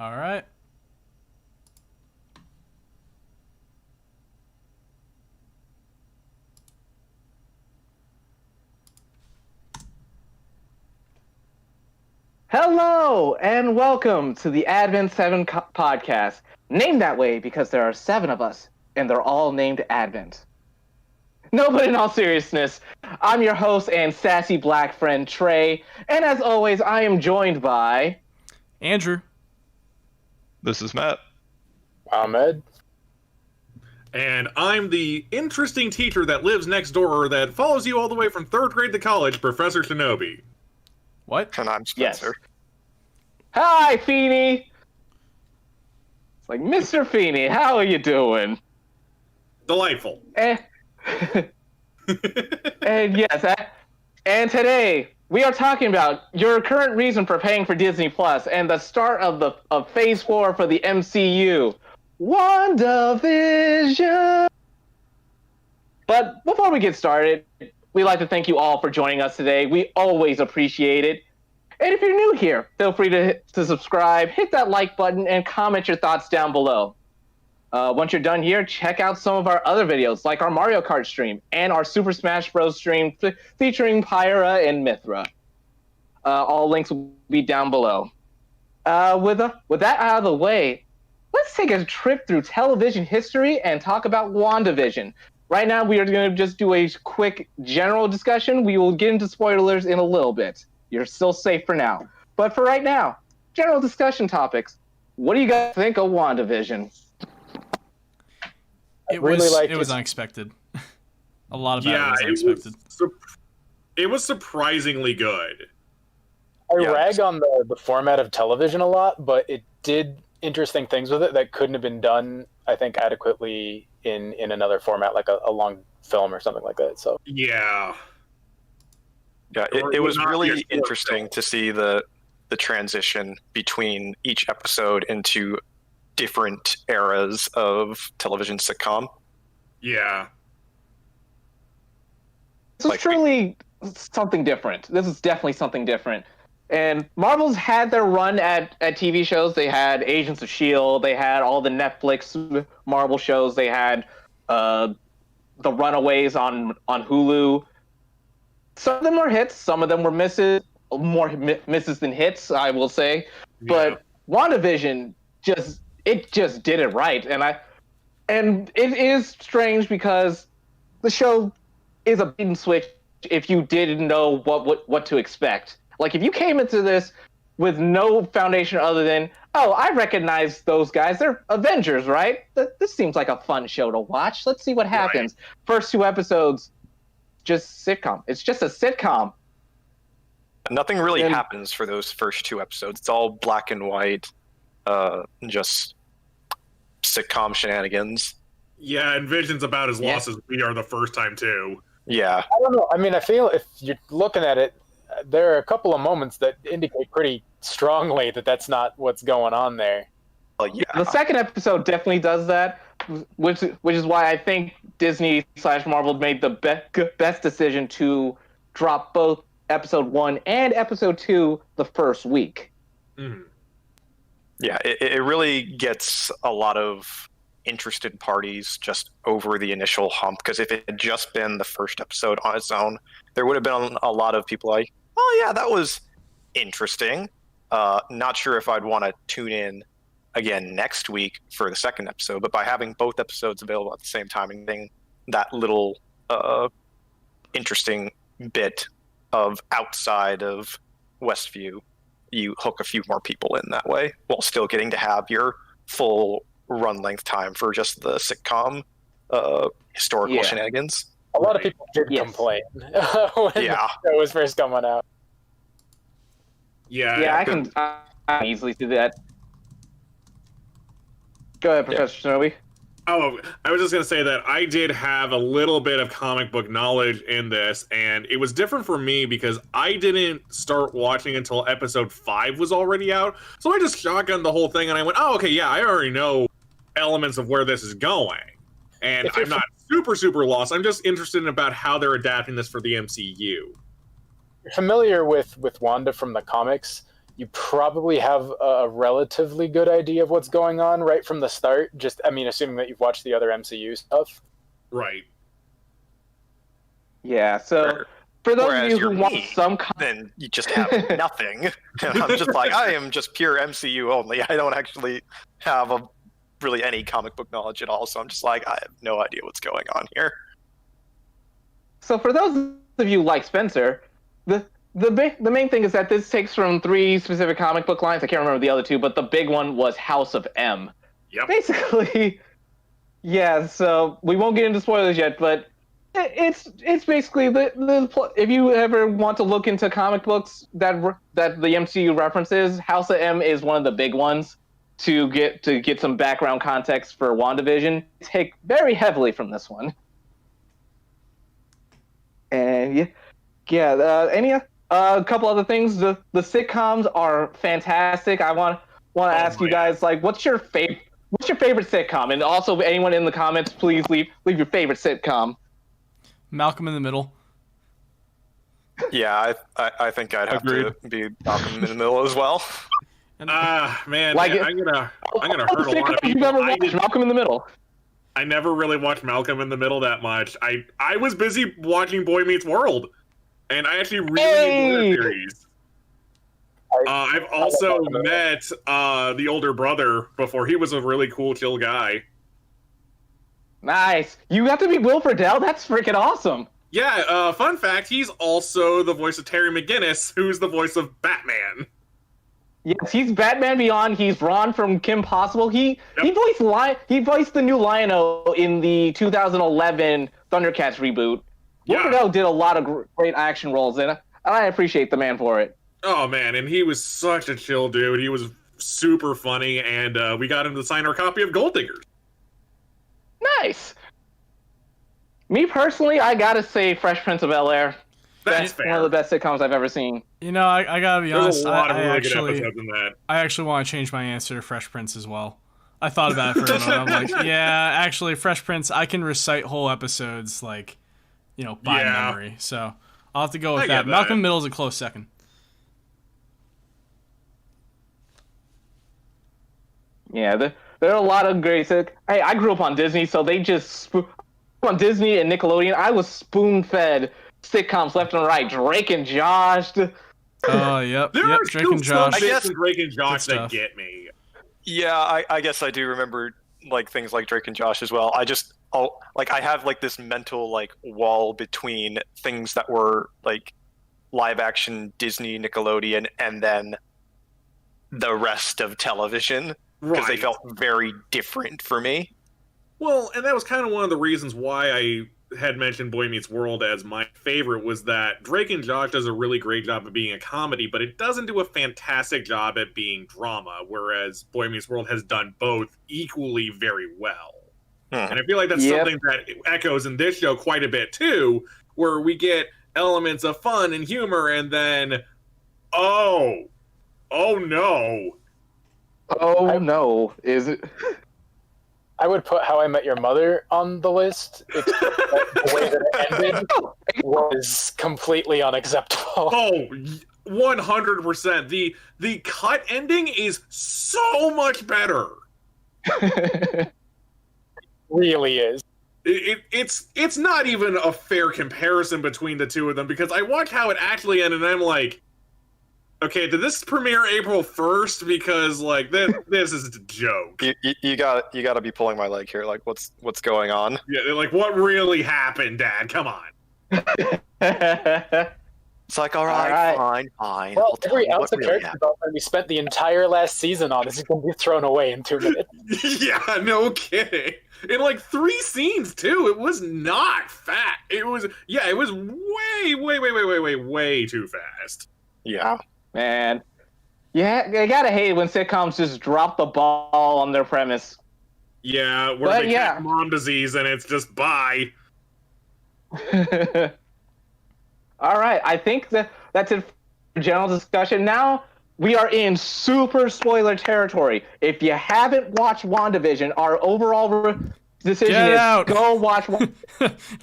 All right. Hello and welcome to the Advent 7 podcast. Named that way because there are 7 of us and they're all named Advent. No, but in all seriousness, I'm your host and sassy black friend Trey, and as always, I am joined by Andrew. This is Matt. Ahmed. And I'm the interesting teacher that lives next door that follows you all the way from 3rd grade to college, Professor Shinobi. What? And I'm Spencer. Yes. Hi, Feeney. It's like, Mr. Feeney, how are you doing? Delightful. And yes, and today we are talking about your current reason for paying for Disney Plus and the start of Phase 4 for the MCU, WandaVision. But before we get started, we'd like to thank you all for joining us today. We always appreciate it. And if you're new here, feel free to subscribe, hit that like button, and comment your thoughts down below. Once you're done here, check out some of our other videos, like our Mario Kart stream and our Super Smash Bros. Stream featuring Pyra and Mithra. All links will be down below. With that out of the way, let's take a trip through television history and talk about WandaVision. Right now, we are going to just do a quick general discussion. We will get into spoilers in a little bit. You're still safe for now. But for right now, general discussion topics. What do you guys think of WandaVision? It was unexpected. A lot of it was unexpected. It was surprisingly good. I rag on the format of television a lot, but it did interesting things with it that couldn't have been done, I think, adequately in another format, like a long film or something like that. So Yeah, it was really interesting to see the transition between each episode into different eras of television sitcom. Yeah. This is truly something different. This is definitely something different. And Marvel's had their run at TV shows. They had Agents of S.H.I.E.L.D., they had all the Netflix Marvel shows, they had The Runaways on Hulu. Some of them were hits, some of them were misses, more misses than hits, I will say. But WandaVision just did it right. And it is strange because the show is a bait and switch if you didn't know what to expect. Like, if you came into this with no foundation other than, oh, I recognize those guys. They're Avengers, right? This seems like a fun show to watch. Let's see what happens. Right. First 2 episodes, just sitcom. It's just a sitcom. Nothing really happens for those first 2 episodes. It's all black and white, just sitcom shenanigans. Yeah, and Vision's about as lost as we are the first time, too. Yeah. I don't know. I mean, I feel if you're looking at it, there are a couple of moments that indicate pretty strongly that that's not what's going on there. Yeah. The second episode definitely does that, which is why I think Disney/Marvel made the best decision to drop both episode 1 and episode 2 the first week. Mm-hmm. Yeah, it really gets a lot of interested parties just over the initial hump, because if it had just been the first episode on its own, there would have been a lot of people like, oh yeah, that was interesting. Not sure if I'd want to tune in again next week for the second episode, but by having both episodes available at the same time and getting that little interesting bit of outside of Westview, you hook a few more people in that way while still getting to have your full run length time for just the sitcom historical shenanigans. A lot of people did complain when the show was first coming out. Yeah, I can easily see that. Go ahead, Professor Shinobi. Oh, I was just going to say that I did have a little bit of comic book knowledge in this, and it was different for me because I didn't start watching until episode 5 was already out. So I just shotgunned the whole thing, and I went, oh, okay, yeah, I already know elements of where this is going. And I'm not super, super lost. I'm just interested in about how they're adapting this for the MCU. You're familiar with Wanda from the comics. you probably have a relatively good idea of what's going on right from the start. Just, I mean, assuming that you've watched the other MCU stuff. Right. Yeah, so for those of you who want some then you just have nothing. And I'm just like, I am just pure MCU only. I don't actually have really any comic book knowledge at all. So I'm just like, I have no idea what's going on here. So for those of you like Spencer, the main thing is that this takes from 3 specific comic book lines. I can't remember the other 2, but the big one was House of M. Yep. Basically, yeah. So we won't get into spoilers yet, but it's basically if you ever want to look into comic books that the MCU references, House of M is one of the big ones to get some background context for WandaVision. Take very heavily from this one. And yeah, a couple other things. The sitcoms are fantastic. I want to ask you guys, like, what's your favorite sitcom? And also, anyone in the comments, please leave your favorite sitcom. Malcolm in the Middle. Yeah, I think I'd have to be Malcolm in the Middle as well. Man, Like man, I'm gonna hurt a lot of people. Malcolm in the Middle. I never really watched Malcolm in the Middle that much. I was busy watching Boy Meets World, and I actually really enjoyed the series. I've also met the older brother before. He was a really cool, chill guy. Nice. You got to meet Will Friedle? That's freaking awesome. Yeah, fun fact, he's also the voice of Terry McGinnis, who's the voice of Batman. Yes, he's Batman Beyond. He's Ron from Kim Possible. He voiced the new Lion-O in the 2011 Thundercats reboot. Will Friedle did a lot of great action roles, and I appreciate the man for it. Oh, man, and he was such a chill dude. He was super funny, and we got him to sign our copy of Gold Diggers. Nice. Me personally, I gotta say Fresh Prince of Bel-Air. That's fair. One of the best sitcoms I've ever seen. You know, I gotta be honest. There's a lot of really good episodes in that. I actually want to change my answer to Fresh Prince as well. I thought about it for a moment. I'm like, yeah, actually, Fresh Prince, I can recite whole episodes, like, by memory. So I'll have to go with that. Malcolm Middle is a close second. Yeah, there are a lot of great. Hey, I grew up on Disney, so they just on Disney and Nickelodeon. I was spoon-fed sitcoms left and right. Drake and Josh. Oh, yep. Drake and Josh. I guess Drake and Josh that get me. Yeah, I guess I do remember like things like Drake and Josh as well. I have like this mental like wall between things that were like live action Disney, Nickelodeon, and then the rest of television. Because they felt very different for me. Well, and that was kind of one of the reasons why I had mentioned Boy Meets World as my favorite, was that Drake and Josh does a really great job of being a comedy, but it doesn't do a fantastic job at being drama, whereas Boy Meets World has done both equally very well. And I feel like that's something that echoes in this show quite a bit too, where we get elements of fun and humor, and then, oh no. Oh no! Is it? I would put How I Met Your Mother on the list. The way that it ended was completely unacceptable. Oh, 100%. The cut ending is so much better. Really is. It's not even a fair comparison between the two of them, because I watch how it actually ended and I'm like, okay, did this premiere April 1st? Because like this is a joke. You got to be pulling my leg here. Like what's going on? Yeah, like what really happened, Dad? Come on. It's like all right. Fine. Well, every ounce of character development we spent the entire last season on is going to be thrown away in 2 minutes. Yeah, no kidding. In like 3 scenes too. It was not fat. It was way too fast. Yeah. Man, yeah, I gotta hate when sitcoms just drop the ball on their premise. Yeah, where they get mom disease and it's just bye. All right, I think that's it for general discussion. Now we are in super spoiler territory. If you haven't watched WandaVision, our overall decision is go watch.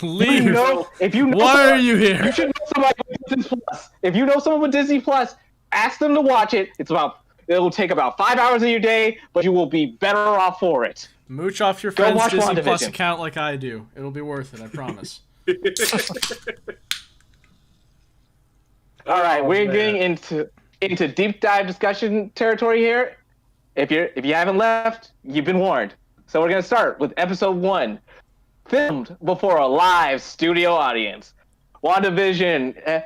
Leave. Why are you here? You should know somebody with Disney Plus. If you know someone with Disney Plus, ask them to watch it. It'll take about 5 hours of your day, but you will be better off for it. Mooch off your Go friend's watch Disney Plus WandaVision. account like I do. It'll be worth it, I promise. All right, we're getting into deep dive discussion territory here. If you haven't left, you've been warned. So we're gonna start with episode 1, filmed before a live studio audience. WandaVision.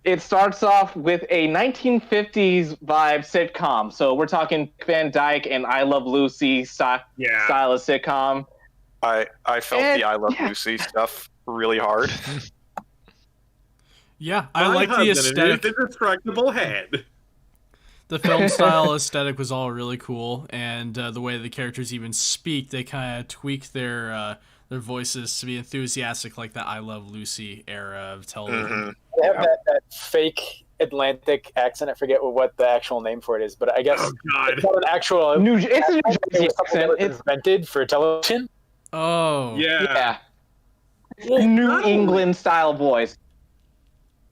It starts off with a 1950s vibe sitcom. So we're talking Van Dyke and I Love Lucy style of sitcom. I felt the I Love Lucy stuff really hard. Yeah, I like the aesthetic. The indestructible head. The film style aesthetic was all really cool, and the way the characters even speak, they kind of tweak their voices to be enthusiastic, like the I Love Lucy era of television. Mm-hmm. They have that fake Atlantic accent. I forget what the actual name for it is, but I guess it's not an actual. It's a New Jersey accent. It's invented for television. Oh. Yeah. Well, New England style voice.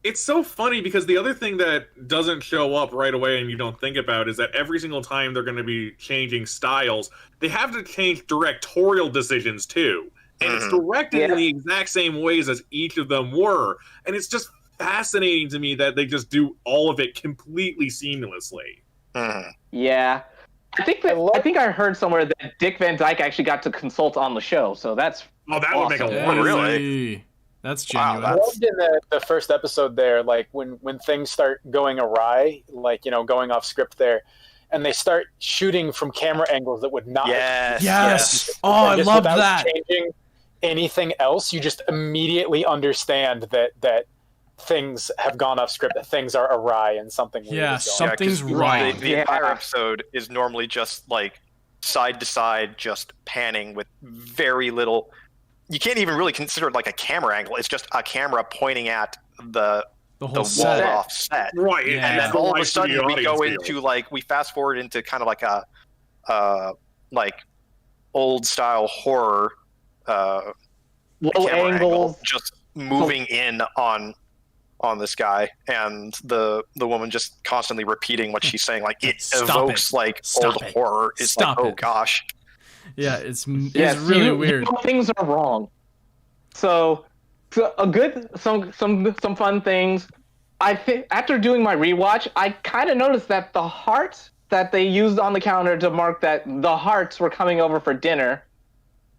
It's so funny because the other thing that doesn't show up right away and you don't think about is that every single time they're going to be changing styles, they have to change directorial decisions too. And it's directed in the exact same ways as each of them were. And it's just fascinating to me that they just do all of it completely seamlessly. Yeah. I think I heard somewhere that Dick Van Dyke actually got to consult on the show, so that's that awesome. would make a lot Oh, of really? That's genuine. I loved in the first episode there, like when things start going awry, like, going off script there, and they start shooting from camera angles that would not. Yes. Oh, I love that. Changing anything else, you just immediately understand that things have gone off script, that things are awry, and something weird is going something's wrong. The entire episode is normally just like side to side, just panning with very little. You can't even really consider it like a camera angle. It's just a camera pointing at the wall off set. Right. Yeah. And then all of a sudden we go into we fast forward into kind of like a old style horror low angles, just moving in on this guy, and the woman just constantly repeating what she's saying. Like it evokes like old horror. It's like, oh gosh. Yeah, it's really weird. Things are wrong. So some fun things. I think after doing my rewatch, I kind of noticed that the heart that they used on the counter to mark that the hearts were coming over for dinner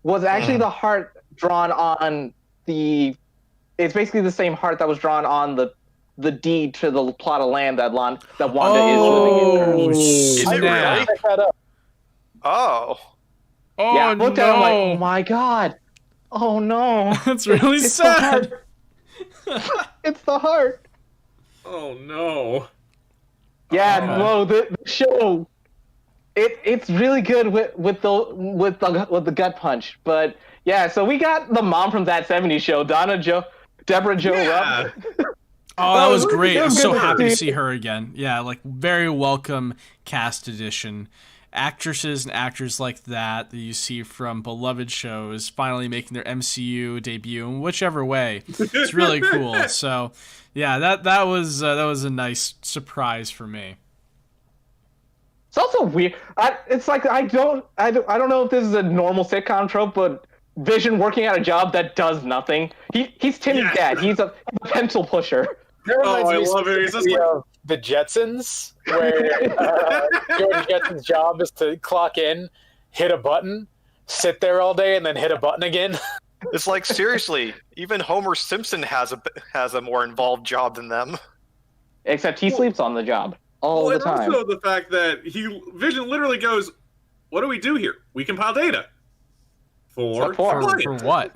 was actually the heart drawn on the. It's basically the same heart that was drawn on the deed to the plot of land that Wanda is living in. Is it really? Oh. Yeah, I looked at it, I'm like, oh my god. Oh no. That's really sad. It's the heart. Oh no. Yeah, no, the show it's really good with the gut punch. But yeah, so we got the mom from That 70s Show, Deborah Jo Rupp. Oh, that was great. I'm so happy to see her again. Yeah, like very welcome cast addition. Actresses and actors like that you see from beloved shows finally making their MCU debut in whichever way. It's really cool. So, yeah, that was a nice surprise for me. It's also weird. It's like I don't know if this is a normal sitcom trope, but Vision working at a job that does nothing. He's Timmy's dad. He's a pencil pusher. I love it. He's just the Jetsons, where George Jetson's job is to clock in, hit a button, sit there all day, and then hit a button again. It's like, seriously, even Homer Simpson has a more involved job than them. Except he sleeps on the job all the time. Also the fact that Vision literally goes, "What do we do here? We compile data for what?"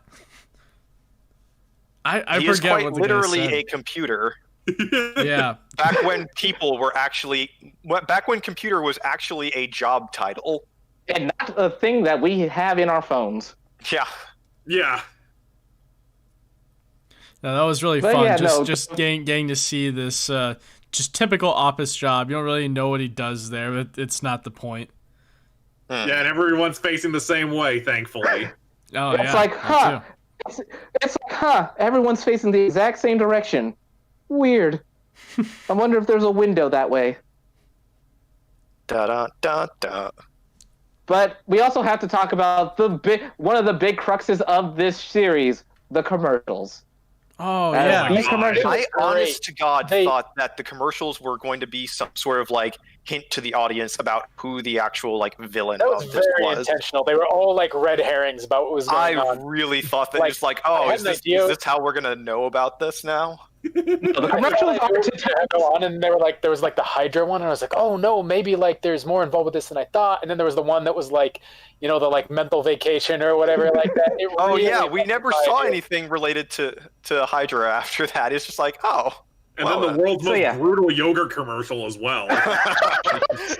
I he forget is quite what the literally guy said. a computer. Yeah. Back when computer was actually a job title. And not a thing that we have in our phones. Yeah. Yeah. No, that was really fun. Just getting to see this just typical office job. You don't really know what he does there, but it's not the point. Yeah, and everyone's facing the same way, thankfully. Oh, it's like, It's like, everyone's facing the exact same direction. Weird. I wonder if there's a window that way. Da da da da. But we also have to talk about one of the big cruxes of this series, the commercials. Oh, yeah. These commercials. I honest to God thought that the commercials were going to be some sort of like hint to the audience about who the actual like villain That was of this very was. intentional. They were all like red herrings about what was going on. I really thought that Like, it's like, oh, I is had an this idea- how we're gonna know about this now? The commercials are to go on, and they were like, there was like the Hydra one, and I was like, oh no, maybe like there's more involved with this than I thought. And then there was the one that was like, the like mental vacation or whatever like that. Oh yeah, we never saw anything related to Hydra after that. It's just like, oh. And then the world's most brutal yogurt commercial as well.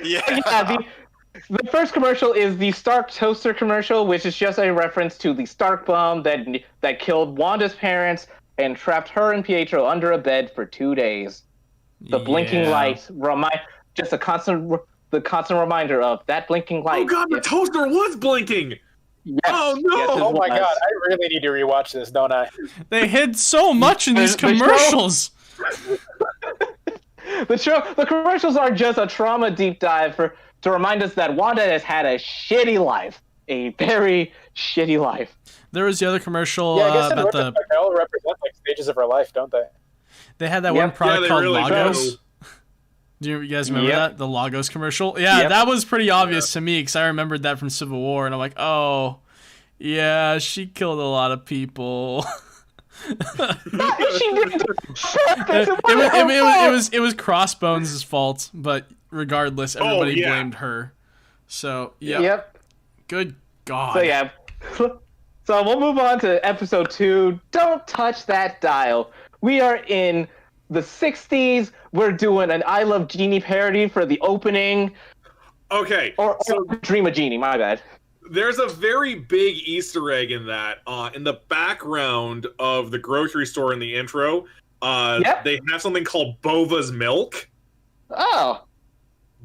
Yeah, the first commercial is the Stark toaster commercial, which is just a reference to the Stark bomb that killed Wanda's parents and trapped her and Pietro under a bed for 2 days. The blinking light just the constant reminder of that blinking light. Oh god, the toaster was blinking. Yes. Oh no! Yes, Oh my god, I really need to rewatch this, don't I? They hid so much in these commercials. The commercials are just a trauma deep dive to remind us that Wanda has had a shitty life, a very shitty life. There was the other commercial Yeah, I guess about they all represent like stages of our life, don't they? They had that one product called really Lagos. do. Do you guys remember that? The Lagos commercial? Yeah, that was pretty obvious to me because I remembered that from Civil War, and I'm like, oh, yeah, she killed a lot of people. It was Crossbones' fault, but regardless, everybody blamed her. So Yep. Good God. So yeah. So we'll move on to episode 2. Don't touch that dial. We are in the 60s. We're doing an I Love Genie parody for the opening. Okay. Or Dream of Genie, my bad. There's a very big Easter egg in that. In the background of the grocery store in the intro, they have something called Bova's Milk. Oh.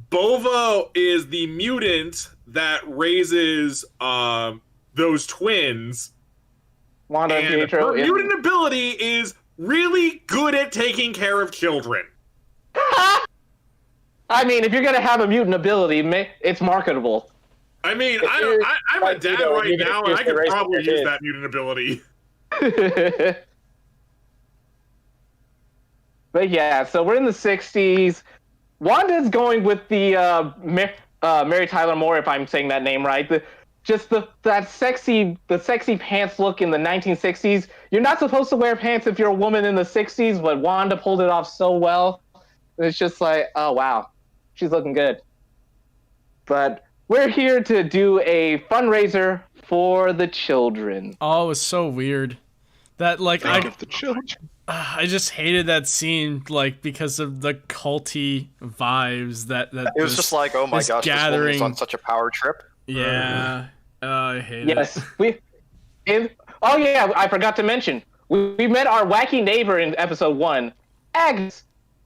Bova is the mutant that raises those twins. Wanda and Pietro. Her mutant ability is really good at taking care of children. I mean, if you're going to have a mutant ability, it's marketable. I mean, I'm a dad right now, and I could probably use that mutant ability. But yeah, so we're in the 60s. Wanda's going with the Mary Tyler Moore, if I'm saying that name right. The sexy pants look in the 1960s. You're not supposed to wear pants if you're a woman in the 60s, but Wanda pulled it off so well. It's just like, oh wow, she's looking good. But we're here to do a fundraiser for the children. Oh, it was so weird. That the children. I just hated that scene, because of the culty vibes that it was just like, oh my gosh, gathering. this woman's on such a power trip. Yeah, I hate it. Yes, I forgot to mention we met our wacky neighbor in episode 1, Agnes.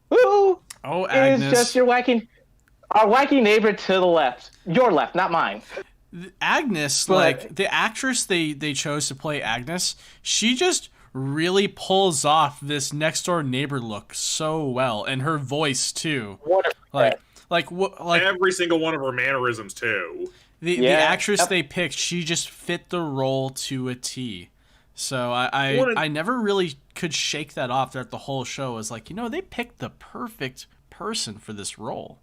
Who Agnes is just our wacky neighbor to the left. Your left, not mine. Agnes, the actress they chose to play Agnes, she just really pulls off this next door neighbor look so well, and her voice too. Like every single one of her mannerisms too. The actress they picked, she just fit the role to a T. So I never really could shake that off throughout the whole show. I was like, they picked the perfect person for this role.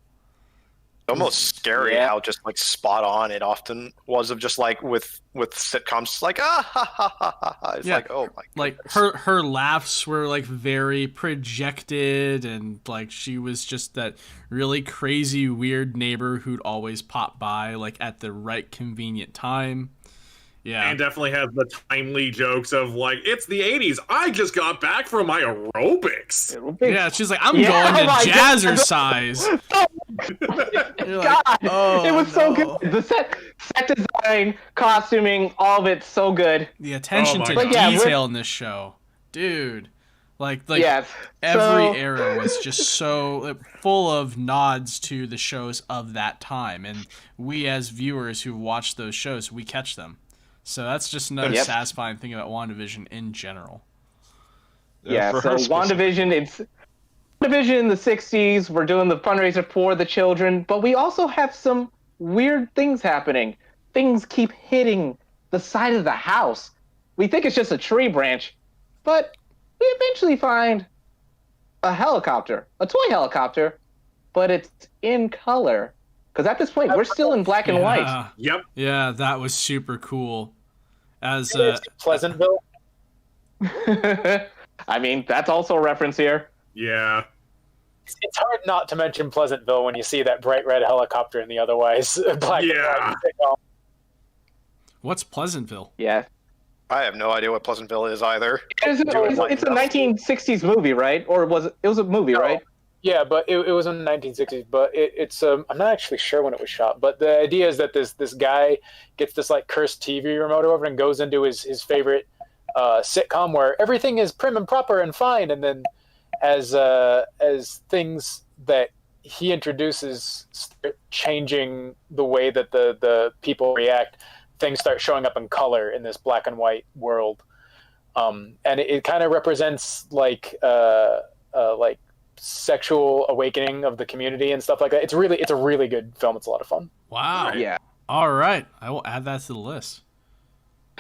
Almost scary how just spot on it often was, of just with sitcoms, it's like ha ha ha ha. It's like, oh my goodness. Her laughs were very projected, and she was just that really crazy weird neighbor who'd always pop by at the right convenient time. Yeah. And definitely has the timely jokes of it's the 80s. I just got back from my aerobics. Yeah, she's like, I'm going to jazzercise. God, it was so good. The set design, costuming, all of it so good. The attention to detail in this show, dude. Every era was just so full of nods to the shows of that time, and we as viewers who watch those shows, we catch them. So that's just another satisfying thing about WandaVision in general. Yeah, so WandaVision, WandaVision in the 60s. We're doing the fundraiser for the children, but we also have some weird things happening. Things keep hitting the side of the house. We think it's just a tree branch, but we eventually find a helicopter, a toy helicopter, but it's in color. Because at this point, we're still in black and white. Yep. Yeah, that was super cool. As Pleasantville. I mean, that's also a reference here. Yeah. It's hard not to mention Pleasantville when you see that bright red helicopter in the otherwise black and white. What's Pleasantville? Yeah. I have no idea what Pleasantville is either. It's a 1960s movie, right? Or was it? It was a movie, No. right? Yeah, but it was in the 1960s. But it's I'm not actually sure when it was shot. But the idea is that this guy gets this like cursed TV remote over and goes into his favorite sitcom where everything is prim and proper and fine, and then as things that he introduces start changing the way that the people react, things start showing up in color in this black and white world, and it kind of represents like sexual awakening of the community and stuff like that. It's a really good film. It's a lot of fun. Wow. Yeah. All right, I will add that to the list.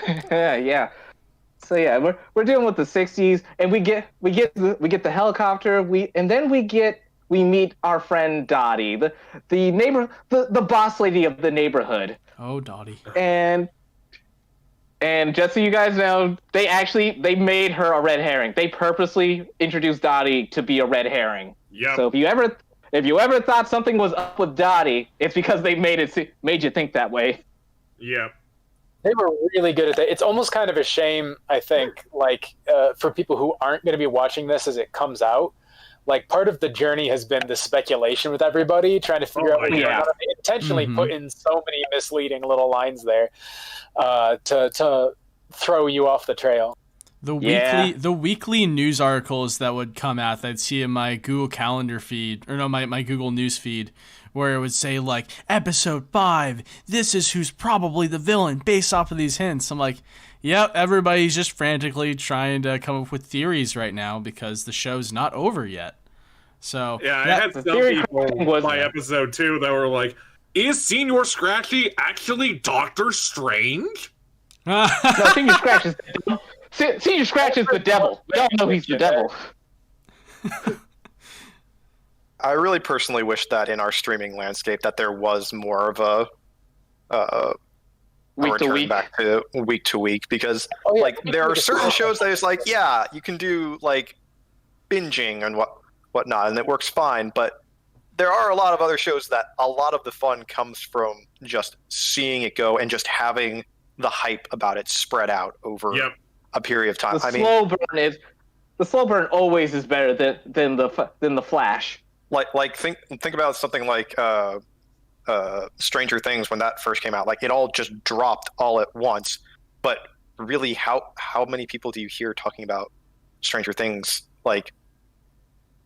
Yeah. So yeah, we're dealing with the 60s, and we get the helicopter. We meet our friend Dottie, the boss lady of the neighborhood. Oh, Dottie. And just so you guys know, they made her a red herring. They purposely introduced Dottie to be a red herring. Yep. So if you ever thought something was up with Dottie, it's because they made you think that way. Yep. They were really good at that. It's almost kind of a shame, I think, like for people who aren't going to be watching this as it comes out. Like part of the journey has been the speculation with everybody, trying to figure out what's going on. They intentionally put in so many misleading little lines there to throw you off the trail. The weekly news articles that would come out that I'd see in my Google Calendar feed, or no, my Google News feed, where it would say like episode 5, this is who's probably the villain based off of these hints. I'm like, yep, everybody's just frantically trying to come up with theories right now because the show's not over yet. So yeah, I had some people by episode 2 that were like, is Senior Scratchy actually Doctor Strange? No, Senior Scratch is Senior Scratch is the devil. We all know he's the devil. I really personally wish that in our streaming landscape that there was more of a Week to return week. back to week because Oh, yeah, like there are certain shows that is like, yeah, you can do like binging and whatnot, and it works fine, but there are a lot of other shows that a lot of the fun comes from just seeing it go and just having the hype about it spread out over a period of time. The slow burn always is better than the flash. Like think about something like Stranger Things when that first came out. Like it all just dropped all at once. But really, how many people do you hear talking about Stranger Things? Like,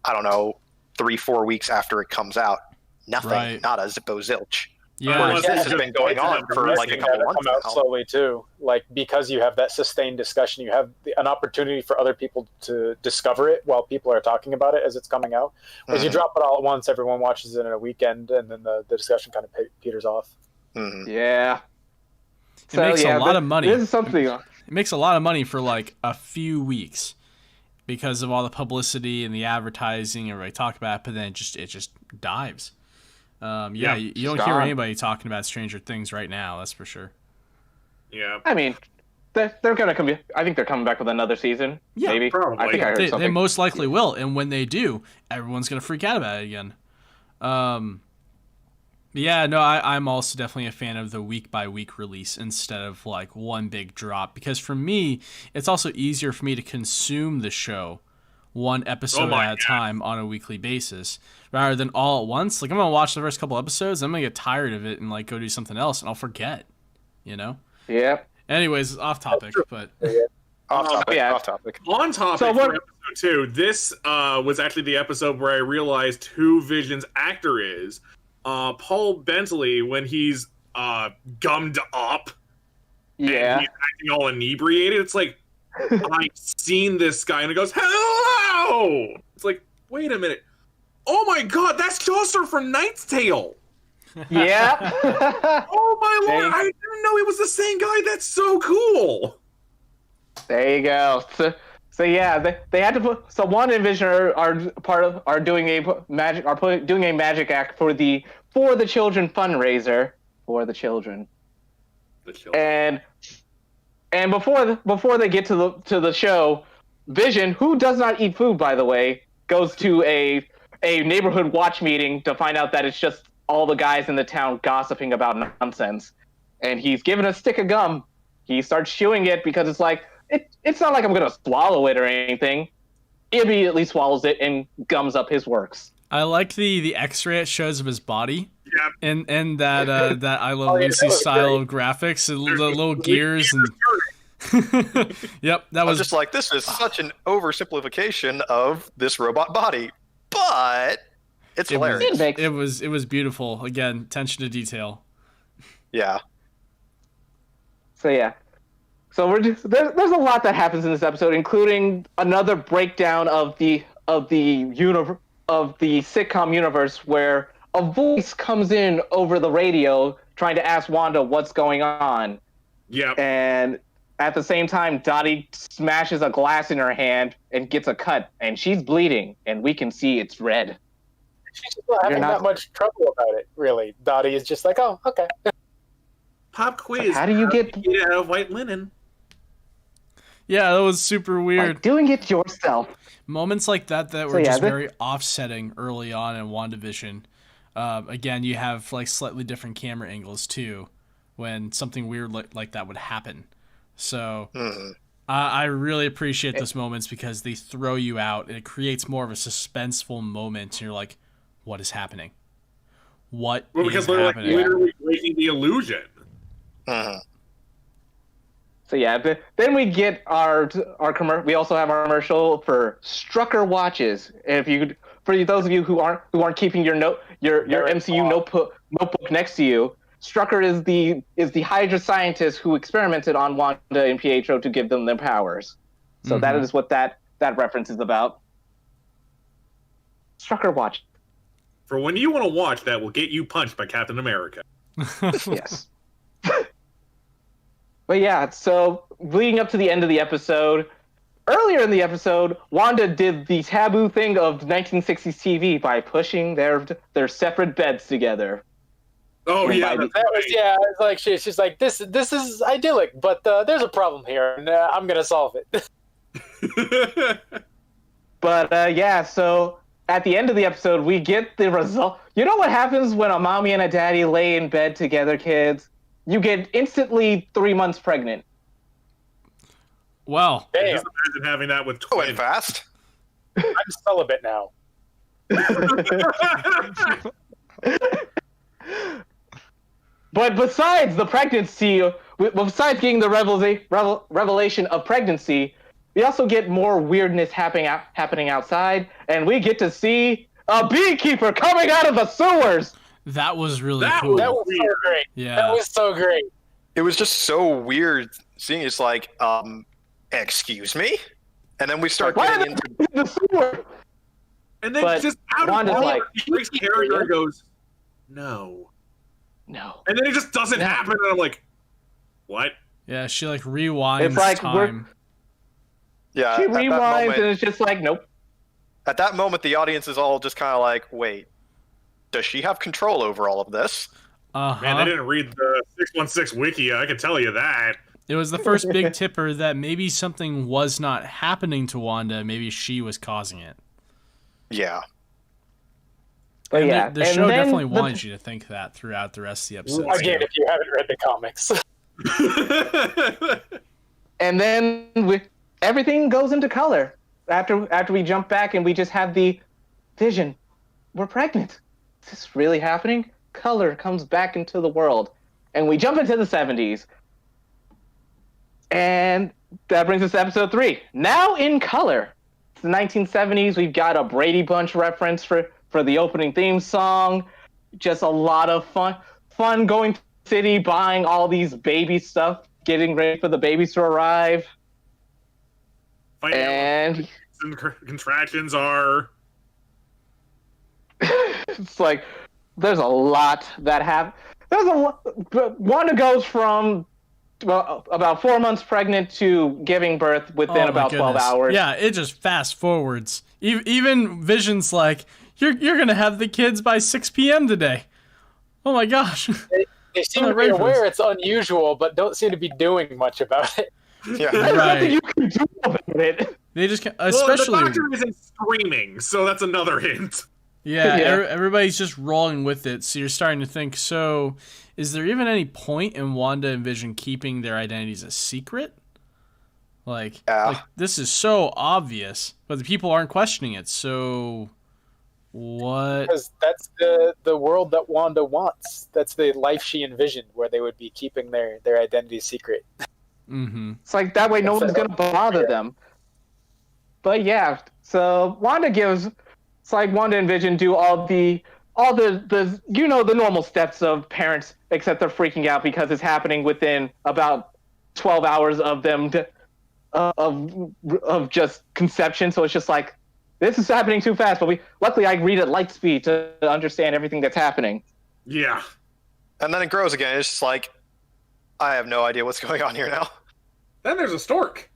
I don't know, 3-4 weeks after it comes out, nothing, Right. not a zippo zilch. Yeah. Whereas this has been going on for like a couple months come out now. slowly too. Like because you have that sustained discussion, you have an opportunity for other people to discover it while people are talking about it as it's coming out. Whereas you drop it all at once, everyone watches it in a weekend, and then the discussion kind of peters off. Yeah. It makes a lot of money. This is something. It makes a lot of money for like a few weeks because of all the publicity and the advertising. Everybody talk about it, but then it just dives. You don't hear anybody talking about Stranger Things right now. That's for sure. Yeah. I mean, they're gonna come. I think they're coming back with another season. Yeah, maybe. probably. I think I heard something. They most likely will, and when they do, everyone's gonna freak out about it again. I'm also definitely a fan of the week by week release instead of like one big drop, because for me, it's also easier for me to consume the show one episode at a time on a weekly basis rather than all at once. Like I'm gonna watch the first couple episodes, I'm gonna get tired of it and like go do something else, and I'll forget. You know. Yeah. Anyways, off topic, but Off topic. Yeah. Off topic. On topic So for what- episode 2, this was actually the episode where I realized who Vision's actor is. Paul Bentley, when he's gummed up Yeah. and he's acting all inebriated. It's like, I've seen this guy, and it goes, hello! It's like, wait a minute. oh my god, that's Chaucer from Knight's Tale. Yeah. Oh my lord, I didn't know he was the same guy. That's so cool. There you go. So yeah, they had to put. So Wanda and Vision are doing a magic act for the children fundraiser for the children. And before they get to the show, Vision, who does not eat food by the way, goes to a neighborhood watch meeting to find out that it's just all the guys in the town gossiping about nonsense. And he's given a stick of gum. He starts chewing it because it's like it's not like I'm gonna swallow it or anything. He immediately swallows it and gums up his works. I like the X-ray it shows of his body. Yeah. And that I Love Lucy style of graphics, the little gears and yep, that was just like, this is such an oversimplification of this robot body, but it's hilarious. It was beautiful. Again, attention to detail. Yeah. So yeah. So there's a lot that happens in this episode, including another breakdown of the sitcom universe where a voice comes in over the radio trying to ask Wanda what's going on. Yeah. And at the same time, Dottie smashes a glass in her hand and gets a cut, and she's bleeding, and we can see it's red. She's just not having that much trouble about it, really. Dottie is just like, oh, okay. Pop quiz. How do you get out of white linen? Yeah, that was super weird. Like doing it yourself. Moments like that were just very offsetting early on in WandaVision. Again, you have like slightly different camera angles too when something weird like that would happen. So I really appreciate those moments because they throw you out and it creates more of a suspenseful moment. And you're like, what is happening? Because they're happening? Like literally breaking the illusion. So yeah, then we get our we also have our commercial for Strucker watches. For those of you who aren't keeping your MCU notebook next to you, Strucker is the Hydra scientist who experimented on Wanda and Pietro to give them their powers. So that is what that reference is about. Strucker watch. For when you want to watch that will get you punched by Captain America. Yes. But yeah, so leading up to the end of the episode, earlier in the episode, Wanda did the taboo thing of 1960s TV by pushing their separate beds together. Oh yeah, it's like she's like this is idyllic, but there's a problem here, and I'm gonna solve it. But yeah, so at the end of the episode, we get the result. You know what happens when a mommy and a daddy lay in bed together, kids? You get instantly 3 months pregnant. Wow. Damn. Just imagine having that with twins. Going fast. I'm celibate now. But besides the pregnancy, besides getting the revelation of pregnancy, we also get more weirdness happening outside, and we get to see a beekeeper coming out of the sewers. That was really cool. That was so great. Yeah. That was so great. It was just so weird seeing it's like, excuse me? And then we start getting into the sewer. And then just out of nowhere, Drake's character goes, no. And then it just doesn't happen, and I'm like, what? Yeah, she like rewinds it's like time. Yeah, she rewinds and it's just like, nope. At that moment, the audience is all just kind of like, wait, does she have control over all of this? Man, they didn't read the 616 wiki, I can tell you that. It was the first big tipper that maybe something was not happening to Wanda, maybe she was causing it. Yeah. But and yeah, the show definitely wanted you to think that throughout the rest of the episode. Again, if you haven't read the comics. And then everything goes into color. After we jump back and we just have the Vision. We're pregnant. Is this really happening? Color comes back into the world. And we jump into the 70s. And that brings us to episode 3. Now in color. It's the 1970s. We've got a Brady Bunch reference for the opening theme song. Just a lot of fun going to the city, buying all these baby stuff, getting ready for the babies to arrive. And contractions are... It's like there's a lot that happens. Wanda goes from about 4 months pregnant to giving birth within about 12 hours. Yeah, it just fast forwards. Even Vision's like, you're gonna have the kids by 6 p.m. today. Oh my gosh. They seem to be aware it's unusual, but don't seem to be doing much about it. Yeah, There's nothing you can do about it. They just especially well, the doctor isn't screaming, so that's another hint. Yeah, everybody's just rolling with it. So you're starting to think, so is there even any point in Wanda and Vision keeping their identities a secret? Like this is so obvious, but the people aren't questioning it. So what? Because that's the world that Wanda wants. That's the life she envisioned, where they would be keeping their identity secret. Mm-hmm. It's like that way no one's gonna bother them. But yeah, so it's like Wanda and Vision do all the the normal steps of parents, except they're freaking out because it's happening within about 12 hours of them of just conception. So it's just like, this is happening too fast. But luckily I read at light speed to understand everything that's happening. Yeah. And then it grows again. It's just like, I have no idea what's going on here now. Then there's a stork.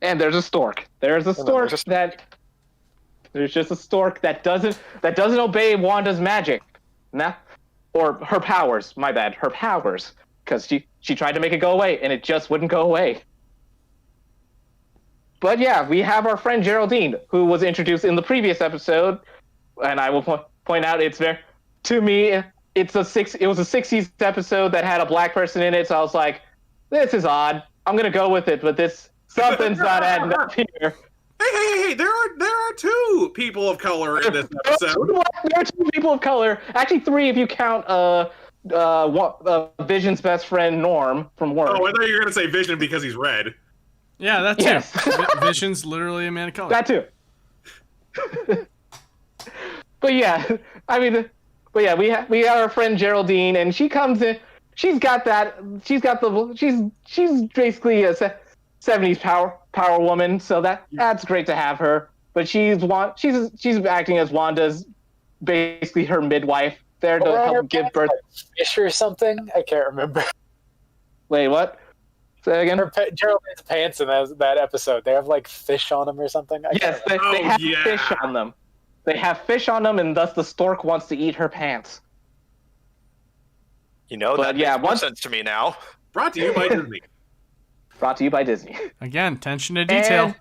And there's a stork. There's just a stork that doesn't obey Wanda's magic. Or her powers, my bad. Her powers. Because she tried to make it go away, and it just wouldn't go away. But yeah, we have our friend Geraldine, who was introduced in the previous episode, and I will point out it was a 60s episode that had a black person in it, so I was like, this is odd. I'm gonna go with it, but something's not adding up here. Hey! There are two people of color in this episode. There are two people of color. Actually, three if you count Vision's best friend Norm from work. Oh, I thought you were gonna say Vision because he's red. Yeah, that too. Yes. Vision's literally a man of color. That too. But yeah, we have our friend Geraldine, and she comes in. She's basically a 70s power woman, so that's great to have her. But she's acting as Wanda's, basically her midwife, there to help give birth. Fish or something? I can't remember. Wait, what? Say again. Geraldine's pants in that episode, they have like fish on them or something. Yes, they have fish on them. They have fish on them, and thus the stork wants to eat her pants. That makes more sense to me now. Brought to you by Disney. Brought to you by Disney. Again, attention to detail.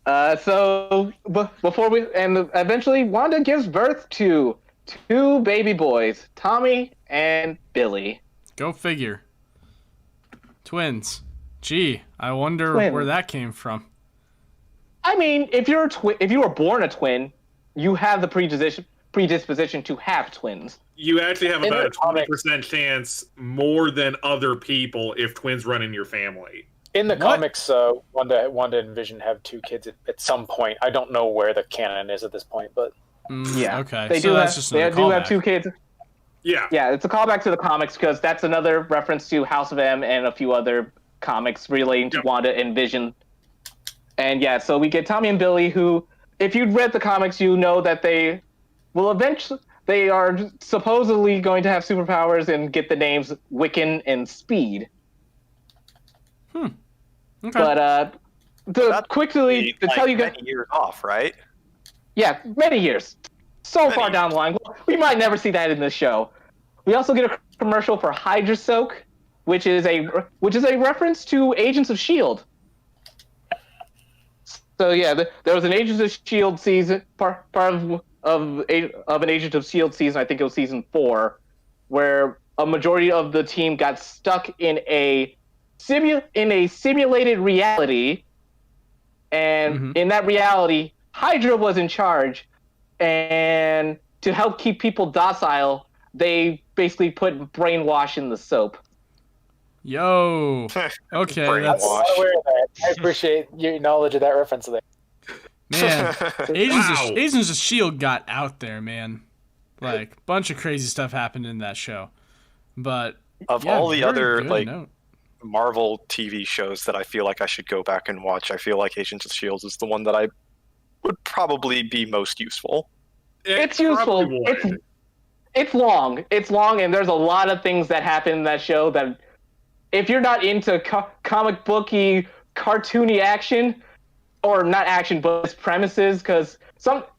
So eventually Wanda gives birth to two baby boys, Tommy and Billy. Go figure. Twins. Gee, I wonder where that came from. I mean, if you were born a twin, you have the predisposition to have twins. You actually have about a 20% chance more than other people if twins run in your family. In the comics, Wanda and Vision have two kids at some point. I don't know where the canon is at this point, but yeah, okay. They do have two kids. Yeah, it's a callback to the comics because that's another reference to House of M and a few other comics relating to Wanda and Vision. And yeah, so we get Tommy and Billy, who, if you'd read the comics, you know that they are supposedly going to have superpowers and get the names Wiccan and Speed. Okay. But to tell you guys, many years off, right? Yeah, many years. Far down the line, we might never see that in this show. We also get a commercial for Hydra Soak, which is a reference to Agents of S.H.I.E.L.D. So yeah, there was an Agents of S.H.I.E.L.D. season, part of an Agents of S.H.I.E.L.D. season, I think it was season 4, where a majority of the team got stuck in a simulated reality, and in that reality, Hydra was in charge, and to help keep people docile, they basically put brainwash in the soap. Yo. Okay. I'm not aware of that. I appreciate your knowledge of that reference there. Man, Agents of S.H.I.E.L.D. got out there, man. Like, a bunch of crazy stuff happened in that show. But of all the other Marvel TV shows that I feel like I should go back and watch, I feel like Agents of S.H.I.E.L.D. is the one that I would probably be most useful. It's useful. It's long. It's long, and there's a lot of things that happen in that show that, if you're not into comic booky, cartoony action, or not action, but its premises, because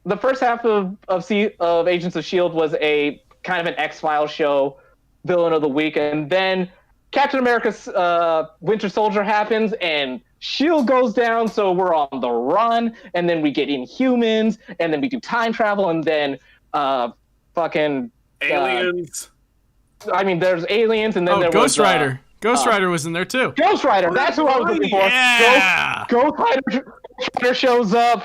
the first half of Agents of S.H.I.E.L.D. was a kind of an X-Files show, villain of the week, and then Captain America's Winter Soldier happens, and S.H.I.E.L.D. goes down, so we're on the run, and then we get Inhumans, and then we do time travel, and then fucking... aliens. There's aliens, and then there Ghost was... Rider. Ghost Rider was in there, too. Ghost Rider, that's who I was looking for. Yeah! Ghost Rider shows up,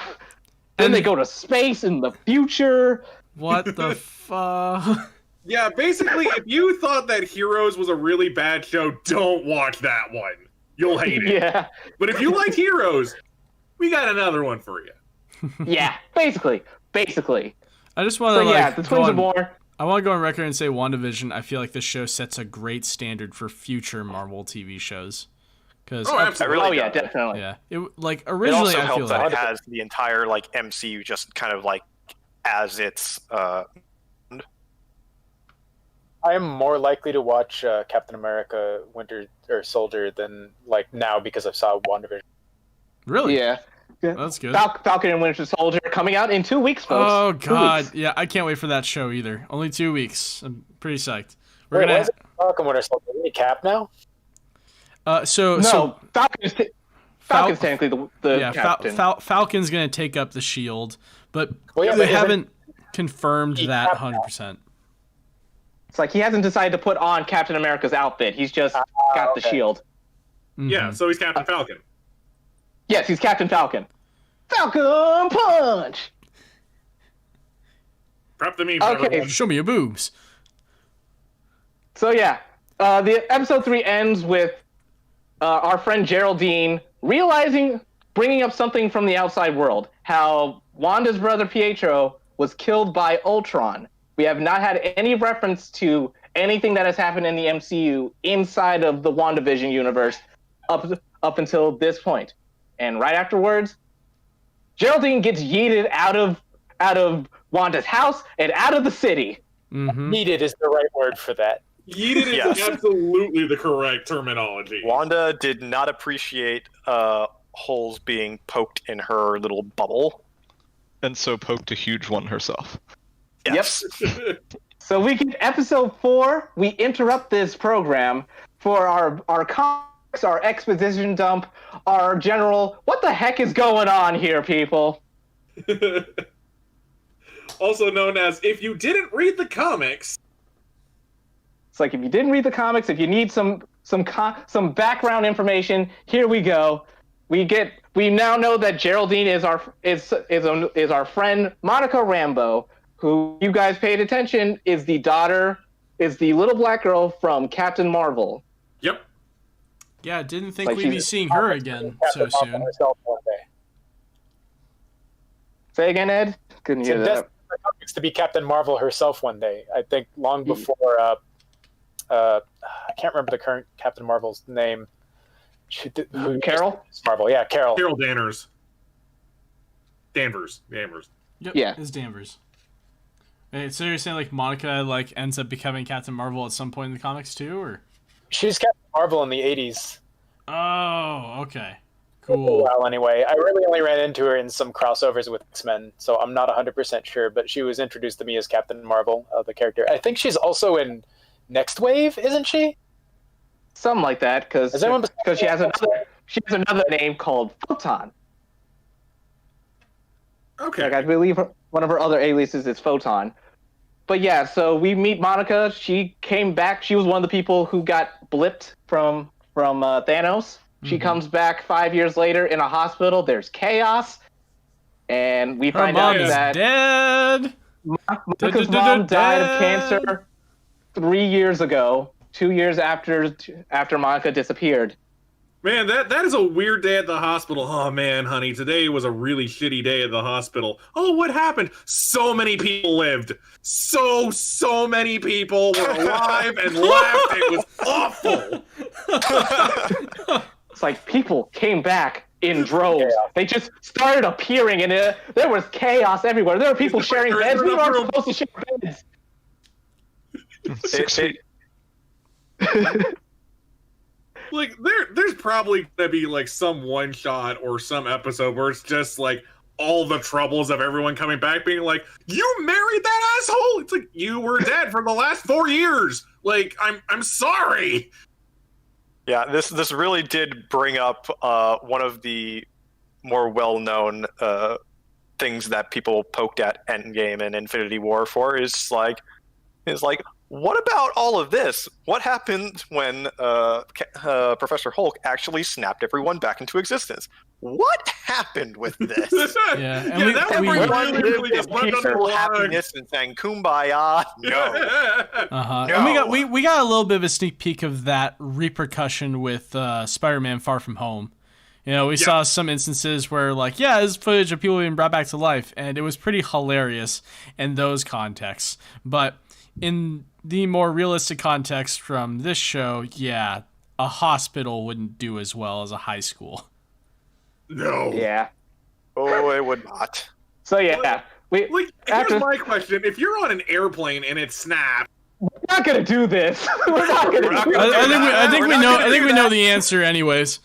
then they go to space in the future. What the fuck? Yeah, basically, if you thought that Heroes was a really bad show, don't watch that one. You'll hate it. Yeah. But if you liked Heroes, we got another one for you. Yeah, basically. I just want to the Twins are born. I want to go on record and say WandaVision, I feel like this show sets a great standard for future Marvel TV shows. Absolutely. Definitely. Yeah. Originally, it also I feel helps that like... it has the entire, MCU just kind of, as its... I am more likely to watch Captain America Winter Soldier than now because I saw WandaVision. Really? Yeah. That's good. Falcon and Winter Soldier coming out in 2 weeks, folks. Oh, 2 God. weeks. Yeah, I can't wait for that show either. Only 2 weeks. I'm pretty psyched. Wait, why is it Falcon Winter Soldier? Is he Cap now? Falcon's technically the captain. Falcon's going to take up the shield, but Well, yeah, they but haven't confirmed that Cap 100%. It's like he hasn't decided to put on Captain America's outfit. He's just got the shield. Mm-hmm. Yeah, so he's Captain Falcon. Yes, he's Captain Falcon. Falcon Punch! Prep the meme for everyone. Show me your boobs. So yeah, the episode 3 ends with our friend Geraldine bringing up something from the outside world. How Wanda's brother Pietro was killed by Ultron. We have not had any reference to anything that has happened in the MCU inside of the WandaVision universe up until this point. And right afterwards, Geraldine gets yeeted out of Wanda's house and out of the city. Mm-hmm. Needed is the right word for that. Yeeted is absolutely the correct terminology. Wanda did not appreciate holes being poked in her little bubble. And so poked a huge one herself. Yes. Yep. So we get episode 4. We interrupt this program for our comics, our exposition dump, our general, what the heck is going on here, people? Also known as, if you didn't read the comics. It's like, if you didn't read the comics, if you need some background information, here we go. We now know that Geraldine is our friend Monica Rambeau, who, you guys paid attention, is the little black girl from Captain Marvel. Yep. Yeah, didn't think we'd be seeing her again so soon. Say again, Ed? Couldn't hear that. It's to be Captain Marvel herself one day. I think long before. I can't remember the current Captain Marvel's name. Carol? Marvel, yeah, Carol. Carol Danvers. Yep, Yeah. it's Danvers. Wait, so you're saying Monica ends up becoming Captain Marvel at some point in the comics too, or? She's Captain Marvel in the 80s. Oh, okay. For a Cool. while anyway. I really only ran into her in some crossovers with X-Men, so I'm not 100% sure, but she was introduced to me as Captain Marvel, the character. I think she's also in Next Wave, isn't she? Something like that, because she has another name called Photon. Okay. I believe one of her other aliases is Photon. But yeah, so we meet Monica. She came back. She was one of the people who got blipped from Thanos. She comes back 5 years later in a hospital. There's chaos. And we find out that dead. Monica's mom died of cancer 3 years ago, 2 years after Monica disappeared. Man, that is a weird day at the hospital. Oh man, honey, today was a really shitty day at the hospital. Oh, what happened? So many people lived. So many people were alive and left. It was awful. It's like people came back in droves. Chaos. They just started appearing, and there was chaos everywhere. There were people sharing beds. We weren't supposed to share beds. 6 feet. Like there's probably gonna be like some one shot or some episode where it's just like all the troubles of everyone coming back being like, you married that asshole. It's like, you were dead for the last 4 years. Like, I'm sorry. Yeah, this really did bring up one of the more well-known things that people poked at Endgame and Infinity War for is like, what about all of this? What happened when Professor Hulk actually snapped everyone back into existence? What happened with this? Yeah, and Yeah, that we, was Everyone really lived just in rubbed under the peaceful rug. happiness and sang "Kumbaya." No. uh-huh. No. And we got a little bit of a sneak peek of that repercussion with Spider-Man: Far From Home. You know, we saw some instances where, like, there's footage of people being brought back to life, and it was pretty hilarious in those contexts. But in the more realistic context from this show, a hospital wouldn't do as well as a high school. No. Yeah. Oh, it would not. So yeah, Like, after, here's my question. If you're on an airplane and it snaps, we're not gonna do this. We're not gonna do this. I think we know the answer anyways.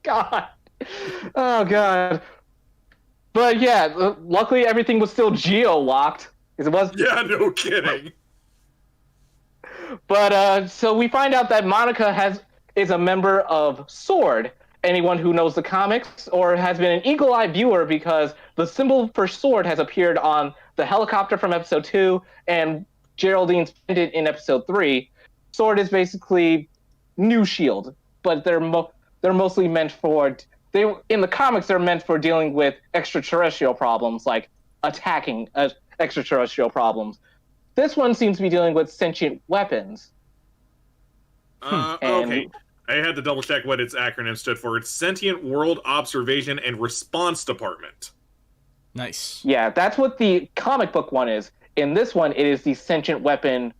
God. Oh God. But yeah, luckily everything was still geo-locked. Because it was. yeah, no kidding. But so we find out that Monica is a member of SWORD. Anyone who knows the comics or has been an eagle-eye viewer, because the symbol for SWORD has appeared on the helicopter from episode 2 and Geraldine's pendant in episode 3. SWORD is basically new Shield, but they're mostly meant for in the comics they're meant for dealing with extraterrestrial problems, like attacking extraterrestrial problems. This one seems to be dealing with sentient weapons. Okay. I had to double check what its acronym stood for. It's Sentient World Observation and Response Department. Nice. Yeah, that's what the comic book one is. In this one, it is the Sentient Weapon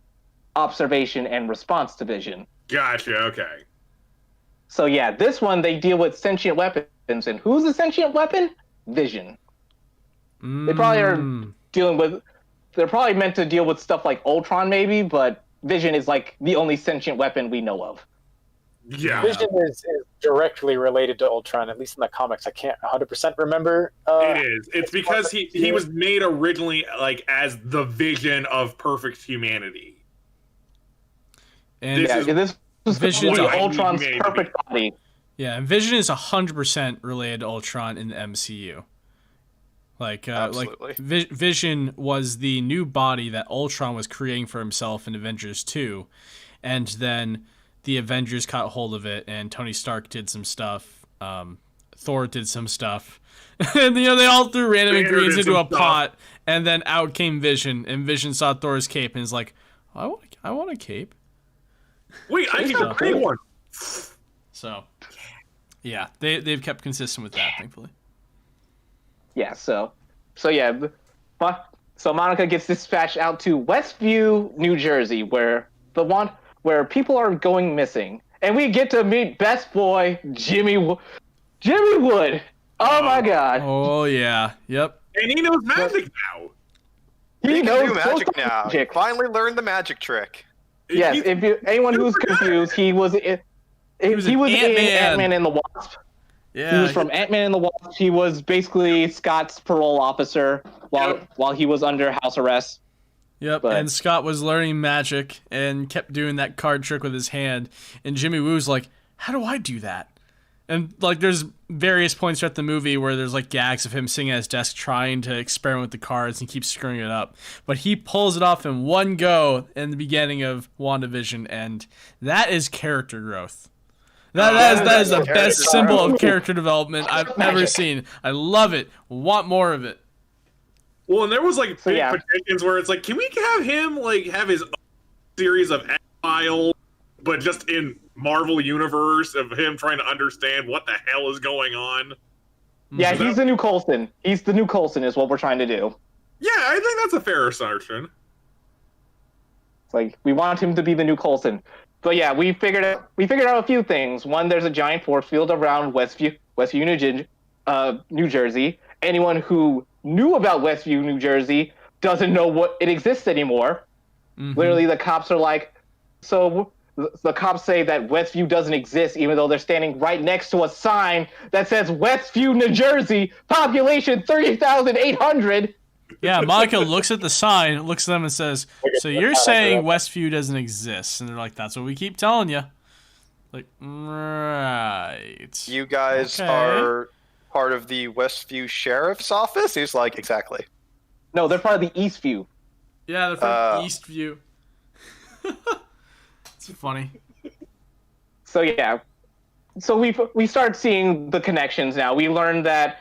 Observation and Response Division. Gotcha, okay. So yeah, this one, they deal with sentient weapons. And who's a sentient weapon? Vision. They probably are dealing with... They're probably meant to deal with stuff like Ultron, maybe, but Vision is like the only sentient weapon we know of. Yeah. Vision is directly related to Ultron, at least in the comics. I can't 100% remember. It is. It's because he was made originally like as the vision of perfect humanity. And This was Vision's Ultron's perfect body. Yeah, and Vision is 100% related to Ultron in the MCU. Vision was the new body that Ultron was creating for himself in Avengers 2, and then the Avengers caught hold of it, and Tony Stark did some stuff, Thor did some stuff, and they all threw random ingredients into a pot, and then out came Vision, and Vision saw Thor's cape and is like, I want a cape. Wait, I can create one. So, yeah, they've kept consistent with that, thankfully. Yeah, so Monica gets dispatched out to Westview, New Jersey, where people are going missing, and we get to meet best boy Jimmy Wood. Oh my God! Oh yeah, yep. And he knows magic now. He knows do magic now. magic. Finally learned the magic trick. Yes, anyone who's confused, he was in Ant-Man and the Wasp. Yeah, He was from Ant-Man and the Wasp. He was basically Scott's parole officer while he was under house arrest. Yep, But- and Scott was learning magic and kept doing that card trick with his hand. And Jimmy Woo's like, how do I do that? And like, there's various points throughout the movie where there's like gags of him sitting at his desk trying to experiment with the cards and keep screwing it up. But he pulls it off in one go in the beginning of WandaVision, and that is character growth. That is the best symbol of character development I've ever seen. I love it. Want more of it. Well, and there was like big yeah. petitions where it's like, can we have him like have his own series of X-Files, but just in Marvel universe of him trying to understand what the hell is going on? Yeah, he's the new Coulson. He's the new Coulson is what we're trying to do. Yeah, I think that's a fair assertion. It's like we want him to be the new Coulson. But yeah, we figured out a few things. One, there's a giant force field around Westview, New Jersey. Anyone who knew about Westview, New Jersey, doesn't know what it exists anymore. Mm-hmm. Literally, the cops are like, so the cops say that Westview doesn't exist, even though they're standing right next to a sign that says Westview, New Jersey, population 30,800. Yeah, Monica looks at the sign, looks at them and says, so you're saying Westview doesn't exist? And they're like, that's what we keep telling you. Like, right. You guys are part of the Westview Sheriff's Office? He's like, exactly. No, they're part of the Eastview. Yeah, they're from Eastview. It's funny. So yeah. So we start seeing the connections now. We learned that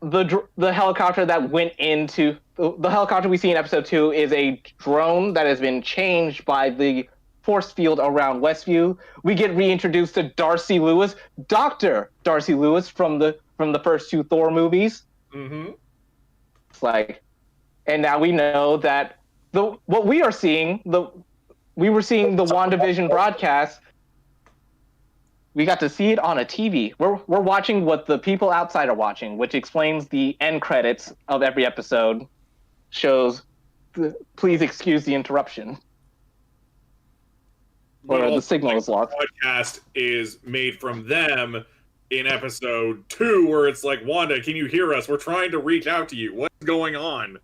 the helicopter that went into the helicopter we see in episode 2 is a drone that has been changed by the force field around Westview. We get reintroduced to Darcy Lewis, Dr. Darcy Lewis from the first 2 Thor movies. Mm-hmm. It's like, and now we know that what we are seeing, we were seeing the WandaVision broadcast. We got to see it on a TV. We're watching what the people outside are watching, which explains the end credits of every episode. Shows, please excuse the interruption. Or the signal is lost. The podcast is made from them in episode 2, where it's like, Wanda, can you hear us? We're trying to reach out to you. What's going on?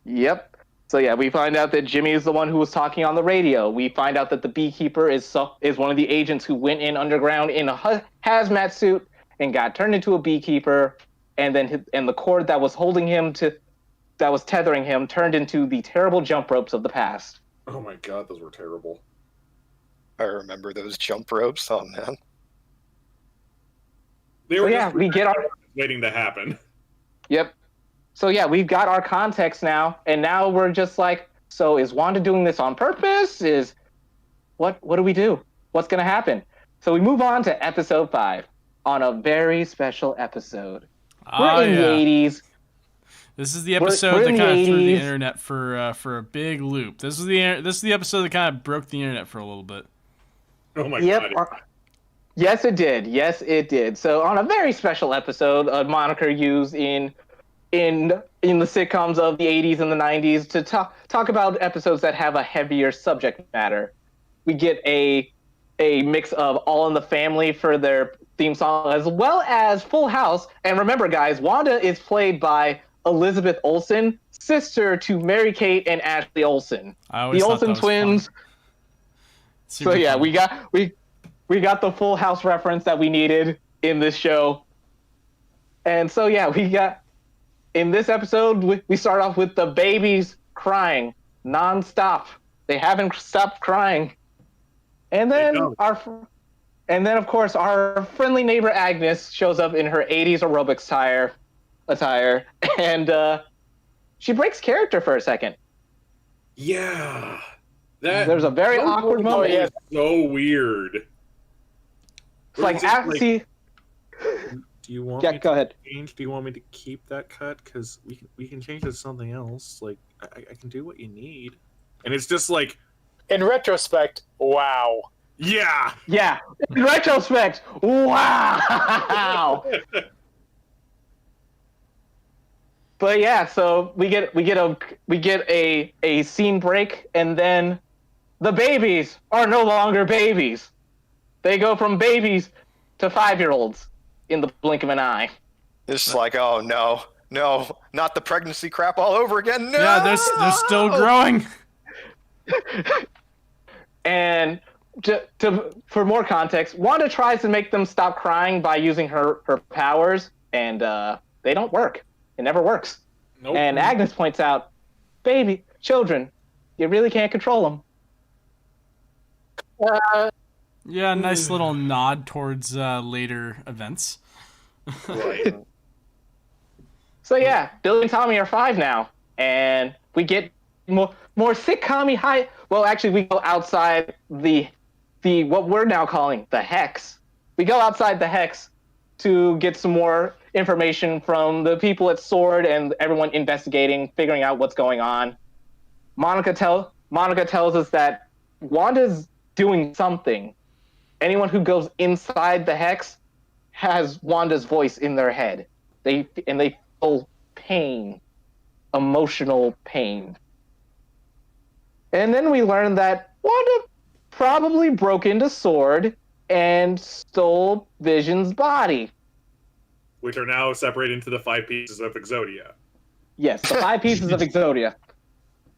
Yep. So yeah, we find out that Jimmy is the one who was talking on the radio. We find out that the beekeeper is one of the agents who went in underground in a hazmat suit and got turned into a beekeeper, and then the cord that was tethering him turned into the terrible jump ropes of the past. Oh my god, those were terrible. I remember those jump ropes. Oh man. They were we get our waiting to happen. Yep. So yeah, we've got our context now, and now we're just like, so is Wanda doing this on purpose? What do we do? What's gonna happen? So we move on to episode 5 on a very special episode. We're in the 80s. This is the episode that kind of threw the internet for a big loop. This is the episode that kind of broke the internet for a little bit. Oh my god. Yes, it did. Yes, it did. So on a very special episode, a moniker used in the sitcoms of the 80s and the 90s to talk about episodes that have a heavier subject matter. We get a mix of All in the Family for their theme song, as well as Full House. And remember, guys, Wanda is played by Elizabeth Olsen, sister to Mary-Kate and Ashley Olsen. The Olsen twins. So yeah, we got the Full House reference that we needed in this show. And so yeah, we got in this episode, we start off with the babies crying nonstop. They haven't stopped crying. And then of course our friendly neighbor Agnes shows up in her 80s aerobics attire, and she breaks character for a second. Yeah. There's a very awkward moment. Yeah, so weird. It's like, see. Do you want go ahead. Change? Do you want me to keep that cut? Because we can change it to something else. Like I can do what you need. And it's just like, in retrospect, wow. Yeah. Yeah. In retrospect, wow. But yeah, so we get a scene break, and then the babies are no longer babies. They go from babies to 5-year-olds in the blink of an eye. It's like, oh no, not the pregnancy crap all over again. No! Yeah, they're still growing. And for more context, Wanda tries to make them stop crying by using her powers, and they don't work. It never works. Nope. And Agnes points out, children, you really can't control them. Yeah, nice little nod towards later events. Right. So yeah, Billy and Tommy are 5 now, and we get more sitcom-y high. Well, actually, we go outside the what we're now calling the Hex. We go outside the Hex to get some more information from the people at Sword and everyone investigating, figuring out what's going on. Monica Monica tells us that Wanda's doing something. Anyone who goes inside the hex has Wanda's voice in their head. They feel pain, emotional pain. And then we learn that Wanda probably broke into S.W.O.R.D. and stole Vision's body. Which are now separated into the 5 pieces of Exodia. Yes, the 5 pieces of Exodia.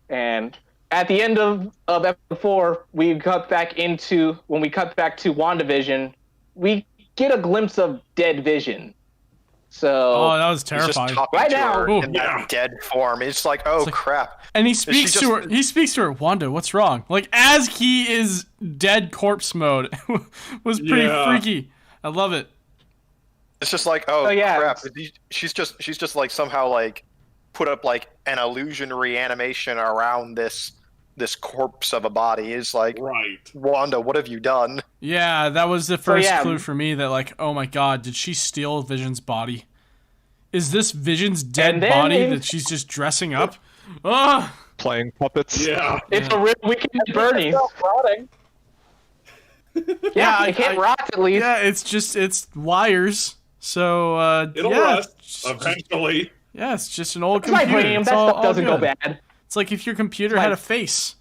And at the end of episode 4, when we cut back to WandaVision, we get a glimpse of dead Vision. So that was He's just terrifying. talking Right to now. her in Yeah. that dead form. It's like, oh crap. And he speaks just- to her. He speaks to her. Wanda, what's wrong? Like as he is dead corpse mode, was pretty freaky. I love it. It's just like, oh yeah, crap. She's just like somehow like put up like an illusion reanimation around this corpse of a body. It's like, Right. Wanda, what have you done? Yeah, that was the first yeah. clue for me that like, oh my god, did she steal Vision's body? Is this Vision's dead And then body they- that she's just dressing up? Ah, Playing puppets. Yeah. it's a real weekend at Bernie's. Rotting. Yeah, I- it can't I- rot at least. yeah, it's wires. So It'll yeah, rust eventually. yeah, it's just an old It's computer. vibranium. It's That all- stuff all doesn't go good. bad. It's like if your computer It's had like- a face.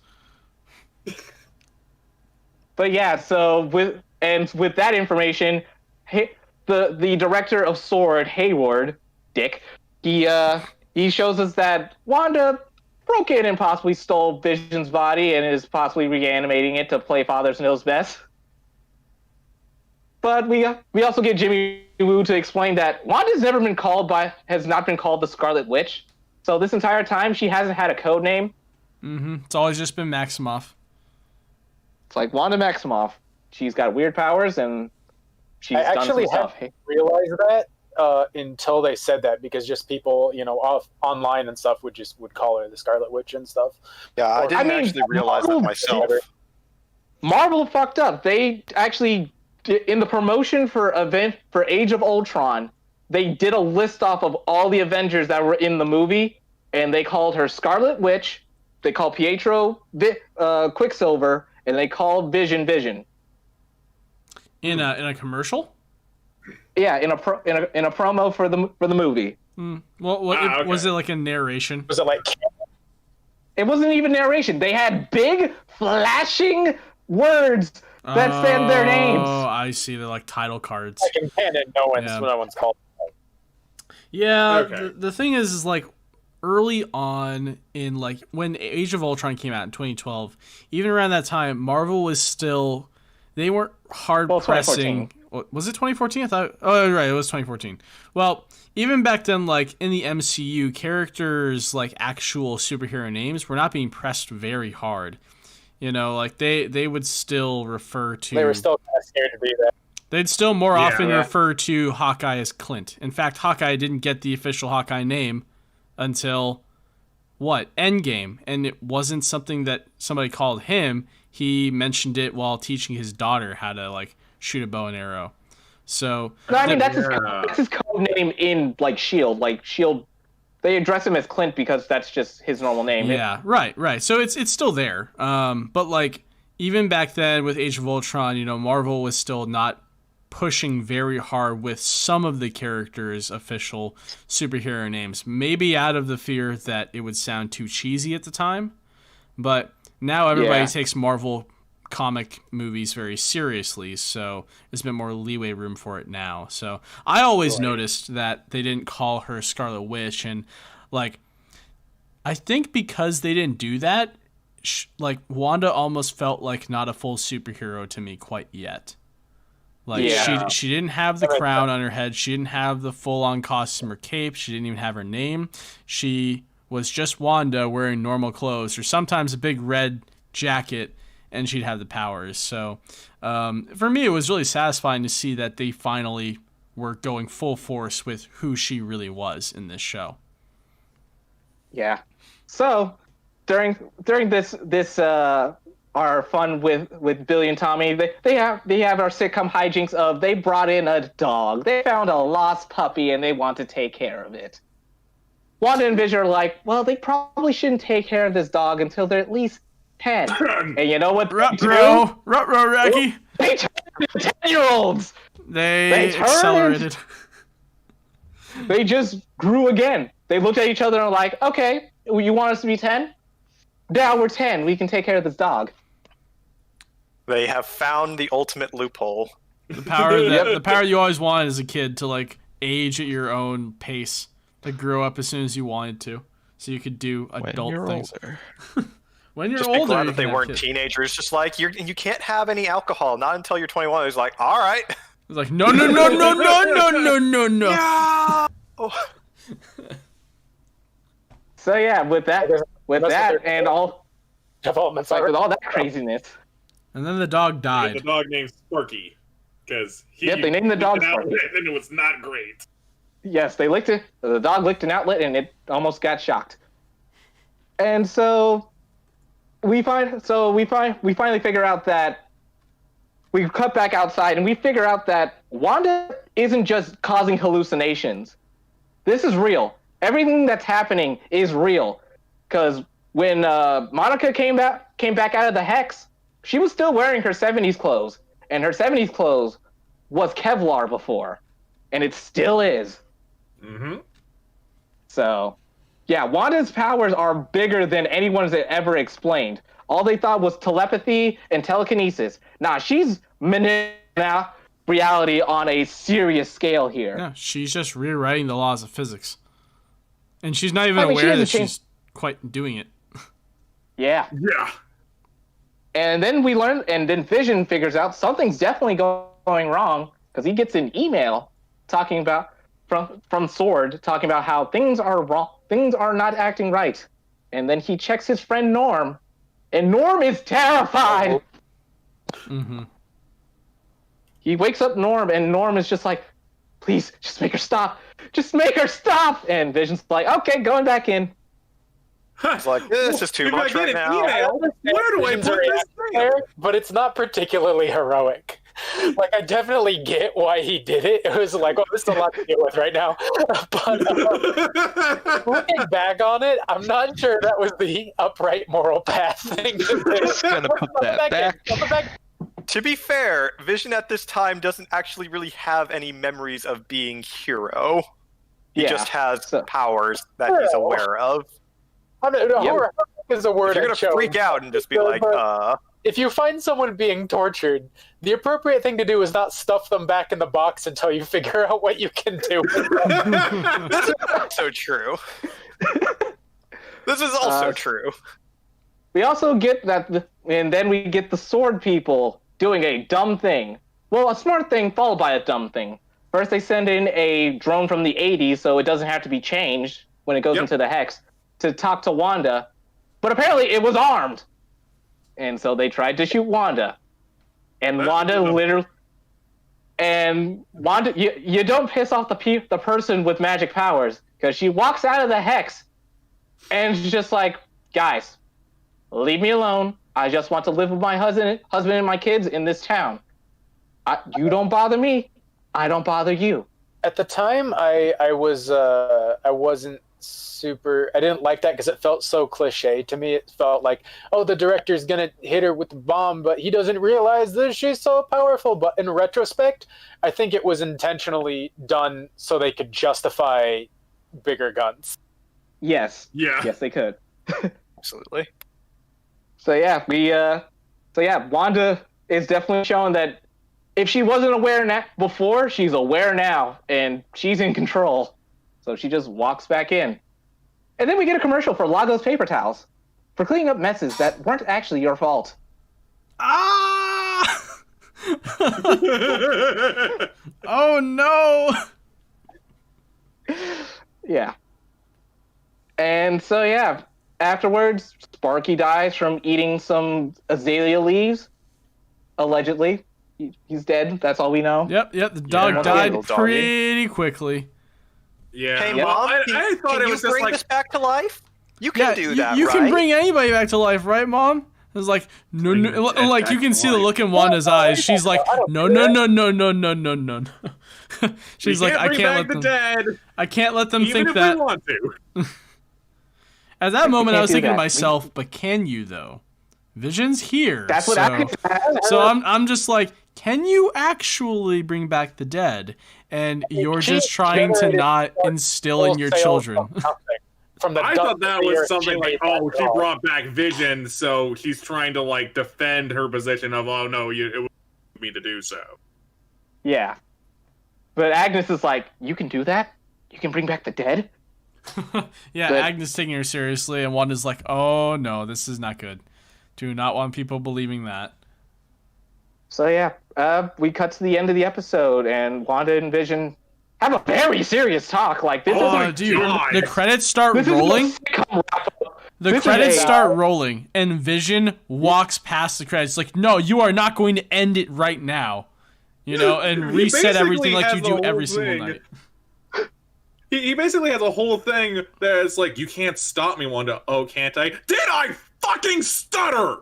But yeah, so with that information, the director of S.W.O.R.D., Hayward, Dick, he shows us that Wanda broke in and possibly stole Vision's body and is possibly reanimating it to play Father Knows Best. But we also get Jimmy Woo to explain that Wanda's has not been called the Scarlet Witch. So this entire time she hasn't had a code name. It's always just been Maximoff. It's like Wanda Maximoff. She's got weird powers and she's I done actually some stuff. hadn't realized that until they said that, because just people, online and stuff would call her the Scarlet Witch and stuff. Yeah, I didn't mean, actually realize that Marvel- myself. Marvel fucked up. They actually, in the promotion for Age of Ultron, they did a list off of all the Avengers that were in the movie, and they called her Scarlet Witch. They called Pietro Quicksilver, and they called Vision. In a commercial? Yeah, in a promo for the movie. Well, okay. was it like a narration? Was it like It wasn't even narration. They had big flashing words that said their names. Oh, I see. They're like title cards. in canon? No one's called. Yeah, Okay. the thing is like early on in like when Age of Ultron came out in 2012, even around that time, Marvel was still, they weren't hard pressing. Was it 2014? I thought. Oh, right, it was 2014. Well, even back then, like in the MCU, characters like actual superhero names were not being pressed very hard. Like they would still refer to. They were still kind of scared to do that. They'd still more often Yeah. refer to Hawkeye as Clint. In fact, Hawkeye didn't get the official Hawkeye name until, Endgame. And it wasn't something that somebody called him. He mentioned it while teaching his daughter how to, shoot a bow and arrow. So... No, I mean, Yeah. that's his code name in, S.H.I.E.L.D. S.H.I.E.L.D., they address him as Clint because that's just his normal name. Yeah, right. So it's still there. But, even back then with Age of Ultron, Marvel was still not pushing very hard with some of the characters' official superhero names. Maybe out of the fear that it would sound too cheesy at the time. But now everybody takes Marvel comic movies very seriously, so there's been more leeway room for it now. So I always noticed that they didn't call her Scarlet Witch, and I think because they didn't do that, Wanda almost felt like not a full superhero to me quite yet. She didn't have the crown on her head. She didn't have the full-on costume or cape. She didn't even have her name. She was just Wanda wearing normal clothes, or sometimes a big red jacket, and she'd have the powers. So for me, it was really satisfying to see that they finally were going full force with who she really was in this show. Yeah. So during this our fun with Billy and Tommy, they have our sitcom hijinks of they brought in a dog. They found a lost puppy and they want to take care of it. Wanda and Vision are like, well, they probably shouldn't take care of this dog until they're at least 10. And you know what? Ruh-roh, Rocky. They turned into 10-year-olds. They accelerated. They just grew again. They looked at each other and were like, okay, you want us to be 10? Now we're 10. We can take care of this dog. They have found the ultimate loophole. The power you always wanted as a kid to like age at your own pace, to grow up as soon as you wanted to, so you could do adult things. When you're just older, be glad that they weren't teenagers. Just like you can't have any alcohol, not until you're 21. It was like, all right. It's like no. So yeah, with that and all developments, with all that craziness. And then the dog died. The dog named Sparky, because they named the dog Sparky, and it was not great. Yes, they licked it. The dog licked an outlet, and it almost got shocked. And so we finally figure out that we cut back outside, and we figure out that Wanda isn't just causing hallucinations. This is real. Everything that's happening is real. Because when Monica came back out of the Hex, she was still wearing her 70s clothes. And her 70s clothes was Kevlar before. And it still is. Mm-hmm. So, yeah, Wanda's powers are bigger than anyone's ever explained. All they thought was telepathy and telekinesis. Nah, she's manipulating reality on a serious scale here. Yeah, she's just rewriting the laws of physics. And she's not even aware that she's quite doing it. Yeah. Yeah. And then then Vision figures out something's definitely going wrong, because he gets an email talking about from Sword talking about how things are wrong, things are not acting right. And then he checks his friend Norm, and Norm is terrified. Mm-hmm. He wakes up Norm, and Norm is just like, please, just make her stop. Just make her stop. And Vision's like, okay, going back in. It's like, this is too much right now. Where do I put this thing? But it's not particularly heroic. Like, I definitely get why he did it. It was like, oh, this is a lot to deal with right now. But looking back on it, I'm not sure that was the upright moral path thing to do. Just gonna put that back. To be fair, Vision at this time doesn't actually really have any memories of being hero. He just has powers that he's aware of. I mean, horror is a word. If you're gonna freak out and just be like, If you find someone being tortured, the appropriate thing to do is not stuff them back in the box until you figure out what you can do. This is also true. This is also true. We also get and then we get the Sword people doing a dumb thing. Well, a smart thing followed by a dumb thing. First, they send in a drone from the 80s, so it doesn't have to be changed when it goes into the Hex, to talk to Wanda. But apparently it was armed. And so they tried to shoot Wanda. And Wanda literally... And Wanda... You don't piss off the person with magic powers, because she walks out of the Hex, and she's just like, guys, leave me alone. I just want to live with my husband and my kids in this town. You don't bother me. I don't bother you. At the time, I wasn't super... I didn't like that because it felt so cliche to me. It felt like, oh, the director's gonna hit her with the bomb, but he doesn't realize that she's so powerful. But in retrospect, I think it was intentionally done so they could justify bigger guns. Yes. Yeah. Yes, they could. Absolutely. So yeah, Wanda is definitely showing that if she wasn't aware before, she's aware now, and she's in control. So she just walks back in. And then we get a commercial for Lagos paper towels for cleaning up messes that weren't actually your fault. Ah! Oh no! Yeah. And so yeah, afterwards, Sparky dies from eating some azalea leaves. Allegedly. He's dead. That's all we know. Yep. The dog died pretty quickly. Yeah. Hey, well, Mom, I thought it was just bring like... this back to life? You can do that, you right? can bring anybody back to life, right, Mom? It was like, no, like you can see the look in Wanda's eyes. She's like, no. She's like, I can't let them. Dead, I can't let them think that. Want to. At that moment, I was thinking to myself, but can you though? Vision's here. That's what So I'm just like, can you actually bring back the dead? And you're just trying to not instill in your children. I thought that was something like, oh, she brought back Vision, so she's trying to like defend her position of, oh no, it was me to do so. Yeah, but Agnes is like, you can do that? You can bring back the dead? Yeah, but Agnes taking her seriously, and Wanda's like, oh no, this is not good. Do not want people believing that. So yeah, we cut to the end of the episode, and Wanda and Vision have a very serious talk. Like this the credits start rolling. The credits start rolling, and Vision walks past the credits. Like, no, you are not going to end it right now. And reset everything like you do every single night. He basically has a whole thing that's like, you can't stop me, Wanda. Oh, can't I? Did I fucking stutter?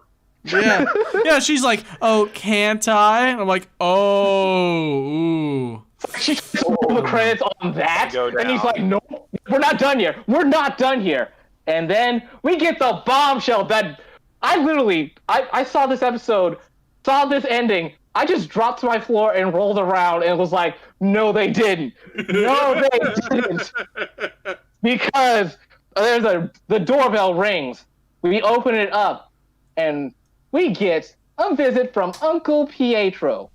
Yeah, she's like, oh, can't I? And I'm like, oh, ooh. She pulled the credits on that, and he's like, no, we're not done here. We're not done here. And then we get the bombshell that I saw this episode, saw this ending. I just dropped to my floor and rolled around and was like, no, they didn't. No, they didn't. Because the doorbell rings. We open it up, and we get a visit from Uncle Pietro.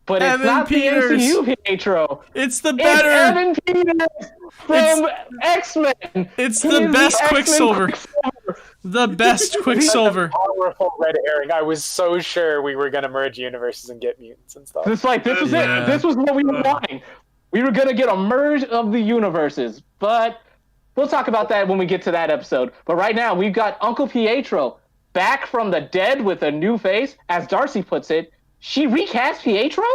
But it's not Peters. The MCU Pietro. It's the better. It's Evan Peters from X-Men. It's the best Quicksilver. The best Quicksilver. Powerful red herring. I was so sure we were gonna merge universes and get mutants and stuff. It's like this was it. This was what we were wanting. We were gonna get a merge of the universes, but we'll talk about that when we get to that episode. But right now, we've got Uncle Pietro back from the dead with a new face, as Darcy puts it. She recast Pietro?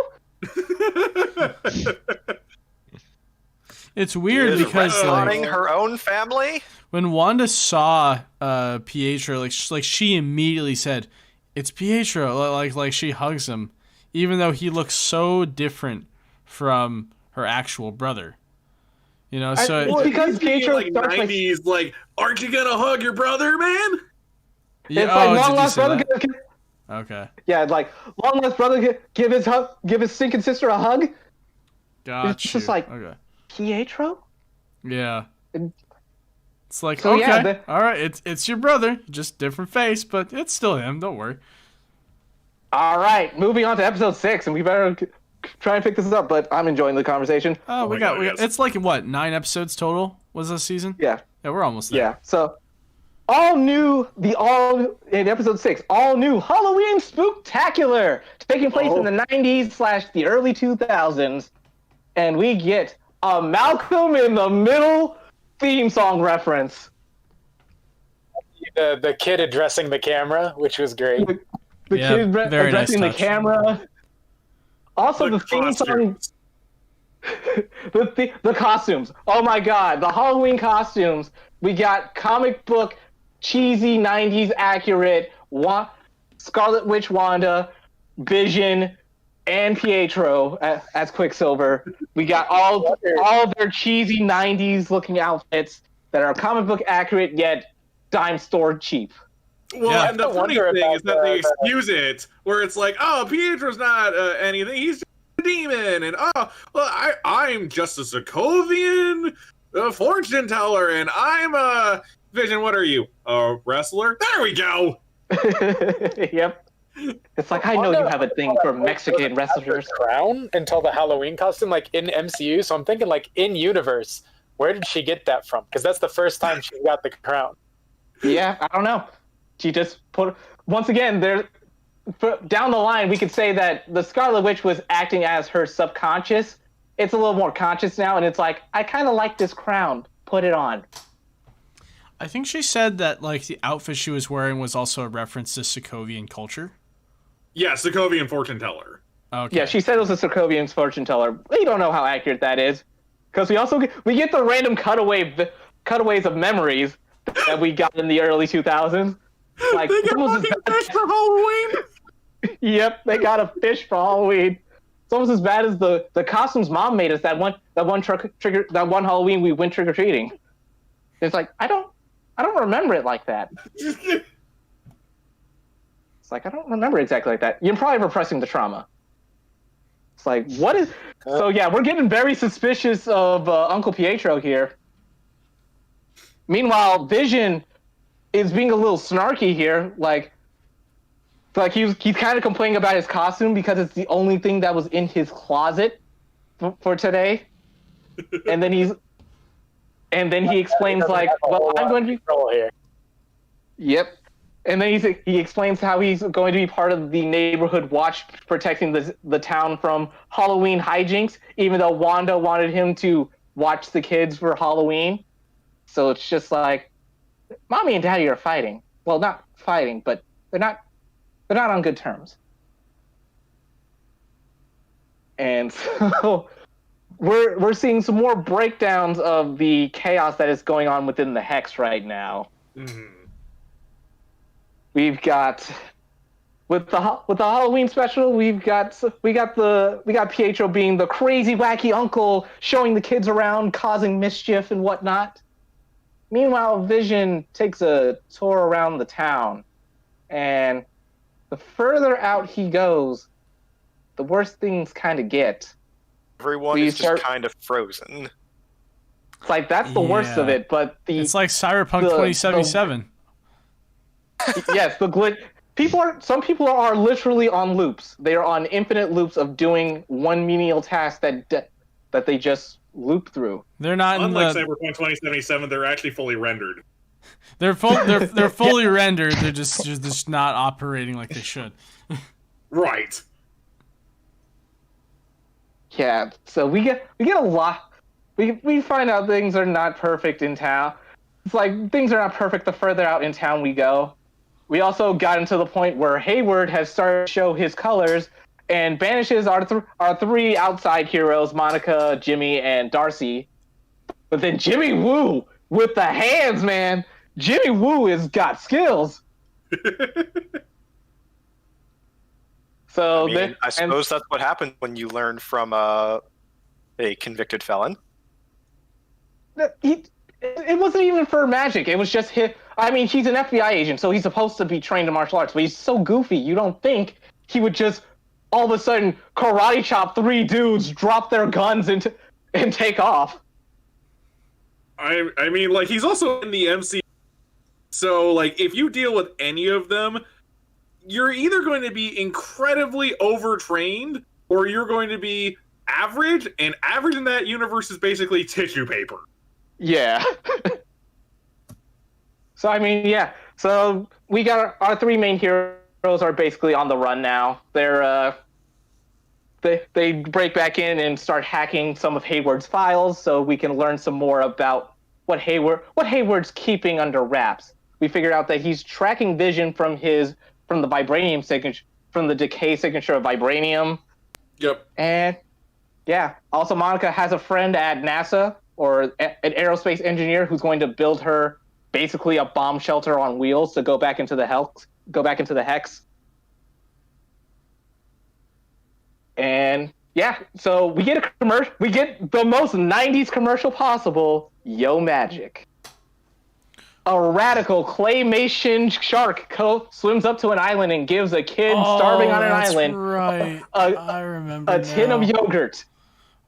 It's weird because running her own family. When Wanda saw Pietro, like she immediately said, "It's Pietro." Like she hugs him, even though he looks so different from her actual brother. So because Pietro like 90s, like, aren't you gonna hug your brother, man? Yeah, it's like long lost brother. Okay. Yeah, like long lost brother give his sinking sister a hug. Gotcha. It's just like Pietro. Yeah. It's like, so, okay, yeah, all right, it's your brother, just different face, but it's still him. Don't worry. All right, moving on to episode 6, and we better try and pick this up. But I'm enjoying the conversation. Oh, we got. It's like what, 9 episodes total? Was this season? Yeah. Yeah, we're almost there. Yeah. So, in episode 6, all new Halloween Spooktacular, taking place in the 90s / the early 2000s, and we get a Malcolm in the Middle theme song reference. The kid addressing the camera, which was great. The kid addressing the camera. Also, the theme song. the costumes. Oh my god, the Halloween costumes. We got comic book, cheesy 90s accurate Scarlet Witch Wanda, Vision, and Pietro as Quicksilver. We got all their cheesy 90s looking outfits that are comic book accurate yet dime store cheap. Well, and the funny thing is that they excuse it, where it's like, oh, Pietro's not anything, he's just a demon, and I'm just a Sokovian fortune teller, and I'm a Vision. What are you, a wrestler? There we go. Yep. It's like, I know you have a thing for Mexican wrestlers. Crown until the Halloween costume, like in MCU. So I'm thinking, like in universe, where did she get that from? Because that's the first time she got the crown. Yeah, I don't know. She just put. Once again, down the line, we could say that the Scarlet Witch was acting as her subconscious. It's a little more conscious now, and it's like, I kind of like this crown. Put it on. I think she said that like the outfit she was wearing was also a reference to Sokovian culture. Yeah, Sokovian fortune teller. Okay. Yeah, she said it was a Sokovian fortune teller. We don't know how accurate that is, because we get the random cutaways of memories that we got in the early 2000s. Like, they got fucking fish for Halloween. Yep, they got a fish for Halloween. It's almost as bad as the costumes Mom made us that one Halloween we went trick or treating. It's like, I don't remember it like that. It's like, I don't remember exactly like that. You're probably repressing the trauma. It's like, what is... So yeah, we're getting very suspicious of Uncle Pietro here. Meanwhile, Vision is being a little snarky here. Like he's kind of complaining about his costume because it's the only thing that was in his closet for today. And then he explains like, well, I'm going to be here. Yep. And then he explains how he's going to be part of the neighborhood watch protecting the town from Halloween hijinks, even though Wanda wanted him to watch the kids for Halloween. So it's just like, Mommy and Daddy are fighting. Well, not fighting, but they're not on good terms. And so we're seeing some more breakdowns of the chaos that is going on within the Hex right now. Mm-hmm. We've got with the Halloween special, we got Pietro being the crazy wacky uncle, showing the kids around, causing mischief and whatnot. Meanwhile, Vision takes a tour around the town, and the further out he goes, the worse things kind of get. Everyone is just kind of frozen. It's like that's the worst of it, but it's like Cyberpunk 2077. Yes, the glitch. Some people are literally on loops. They are on infinite loops of doing one menial task that they just loop through. They're not unlike Cyberpunk 2077. They're actually fully rendered. They're fully rendered. They're just not operating like they should. Right. Yeah. So we get a lot. We find out things are not perfect in town. It's like things are not perfect the further out in town we go. We also got into the point where Hayward has started to show his colors and banishes our three outside heroes, Monica, Jimmy, and Darcy. But then Jimmy Woo with the hands, man. Jimmy Woo has got skills. So I suppose that's what happened when you learn from a convicted felon. It wasn't even for magic. It was just his. I mean, he's an FBI agent, so he's supposed to be trained in martial arts, but he's so goofy. You don't think he would just all of a sudden karate chop three dudes, drop their guns, and take off. I mean, like, he's also in the MC. So, like, if you deal with any of them, you're either going to be incredibly overtrained, or you're going to be average, and average in that universe is basically tissue paper. Yeah. So, I mean, yeah. So, we got our three main heroes are basically on the run now. They break back in and start hacking some of Hayward's files so we can learn some more about what Hayward's keeping under wraps. We figured out that he's tracking Vision from the vibranium signature, from the decay signature of vibranium. Yep. And yeah, also Monica has a friend at NASA, or an aerospace engineer, who's going to build her basically a bomb shelter on wheels to go back into the Hex. And yeah, so we get a commercial. We get the most 90s commercial possible. Yo Magic. A radical claymation shark swims up to an island and gives a kid starving on an island I remember a tin of yogurt.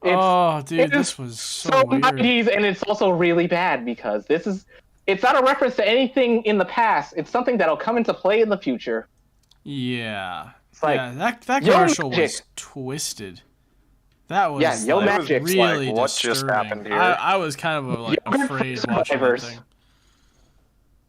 This was so weird. 90s, and it's also really bad because it's not a reference to anything in the past. It's something that'll come into play in the future. Yeah. It's like, that commercial was twisted. That was Yo Magic. Really like, what disturbing. just happened here? I was kind of afraid watching that thing.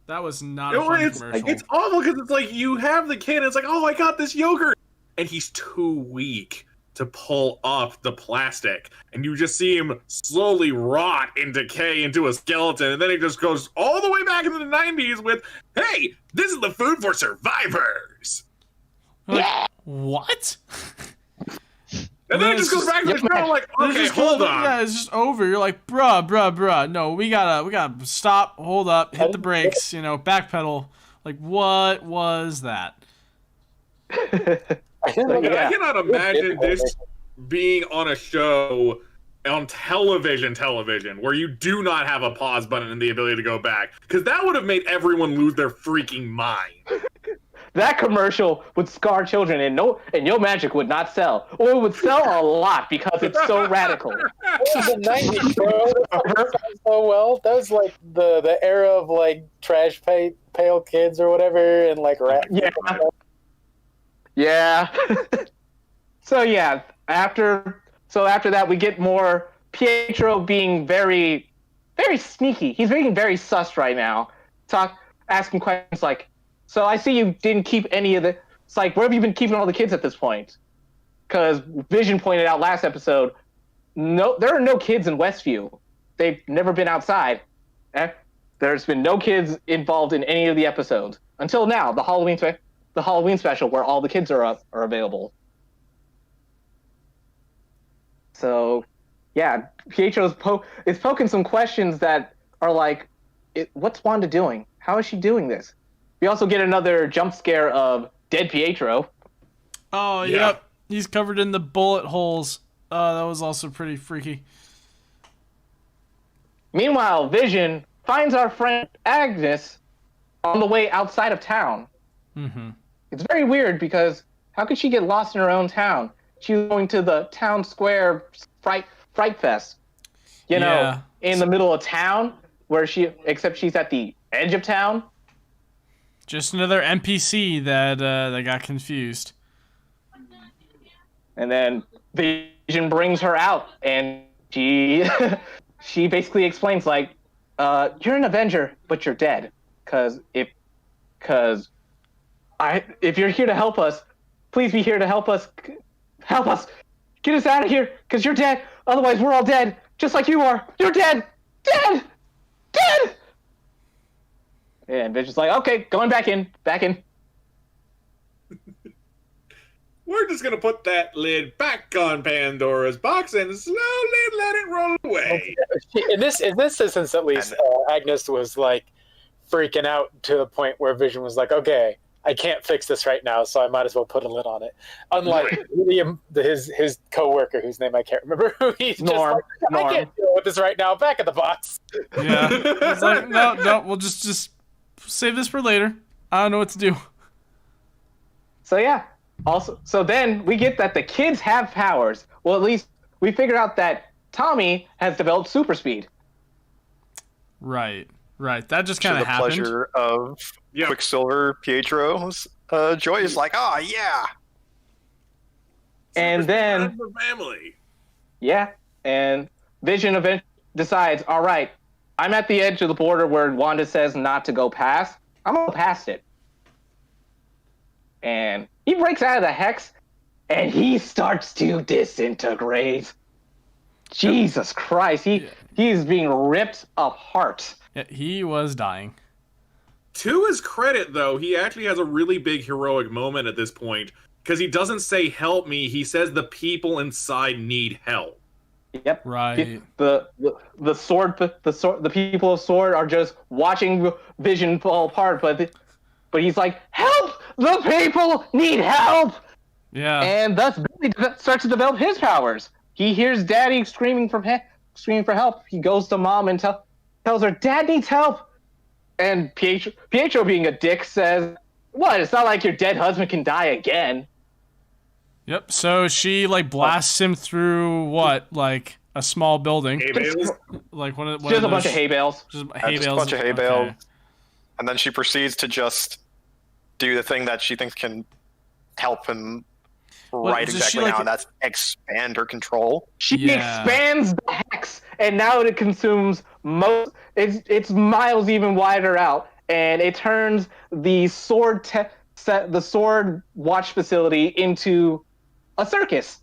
That was not a fun commercial. It's awful because it's like you have the kid and it's like, oh, I got this yogurt. And he's too weak to pull up the plastic. And you just see him slowly rot and decay into a skeleton. And then he just goes all the way back into the 90s with, hey, this is the food for survivors. Like, what? And then it just goes back to the show like, okay, hold on. Yeah, it's just over. You're like, bruh. No, we gotta stop, hold up, hit the brakes, backpedal. Like, what was that? I cannot imagine this being on a show on television where you do not have a pause button and the ability to go back, because that would have made everyone lose their freaking mind. that commercial would scar children, and your magic would not sell, or it would sell a lot because it's so radical. It was the 90s, bro. That sounds so well. That was like the era of like trash pale kids or whatever, and like rap. Yeah. So yeah, after that we get more Pietro being very, very sneaky. He's being very sus right now. Asking questions like, so I see you didn't keep any of the... It's like, where have you been keeping all the kids at this point? Because Vision pointed out last episode, no, there are no kids in Westview. They've never been outside. There's been no kids involved in any of the episodes. Until now, the Halloween special where all the kids are available. So, yeah, Pietro is poking some questions that are like, what's Wanda doing? How is she doing this? We also get another jump scare of dead Pietro. Oh, yeah. Yep. He's covered in the bullet holes. That was also pretty freaky. Meanwhile, Vision finds our friend Agnes on the way outside of town. Mm-hmm. It's very weird because how could she get lost in her own town? She was going to the town square Fright Fest. You know, in the middle of town, except she's at the edge of town. Just another NPC that got confused. And then Vision brings her out, and she she basically explains like, "You're an Avenger, but you're dead. If you're here to help us, please be here to help us. Help us, get us out of here, because you're dead. Otherwise, we're all dead, just like you are. You're dead, dead." And Vision's like, okay, going back in. We're just gonna put that lid back on Pandora's box and slowly let it roll away. In this instance, at least, Agnes was like freaking out to the point where Vision was like, okay, I can't fix this right now, so I might as well put a lid on it. Unlike his co-worker, whose name I can't remember, who he's Norm. just like, I can't deal with this right now. Back in the box. Yeah, it's like no, we'll just save this for later. I don't know what to do. So yeah. Also, so then we get that the kids have powers. Well, at least we figured out that Tommy has developed super speed. Right. That just kind of happened. The pleasure of Quicksilver Pietro's joy is like, oh yeah. And then family. Yeah, and Vision eventually decides, all right, I'm at the edge of the border where Wanda says not to go past. I'm gonna go past it. And he breaks out of the hex, and he starts to disintegrate. Jesus Christ, he's being ripped apart. Yeah, he was dying. To his credit, though, he actually has a really big heroic moment at this point, because he doesn't say "help me." He says the people inside need help. Yep. Right. The people of Sword are just watching Vision fall apart, but he's like, help! The people need help! Yeah. And thus Billy starts to develop his powers. He hears Daddy screaming for help. He goes to Mom and tells her, Dad needs help! And Pietro, being a dick, says, what? It's not like your dead husband can die again. Yep, so she, blasts him through, like a small building? Hay bales? Like one of just a bunch of hay bales. Just a bunch of hay bales. And then she proceeds to just do the thing that she thinks can help him exactly now, and that's expand her control. She expands the hex, and now it consumes it's miles even wider out, and it turns the sword watch facility into a circus.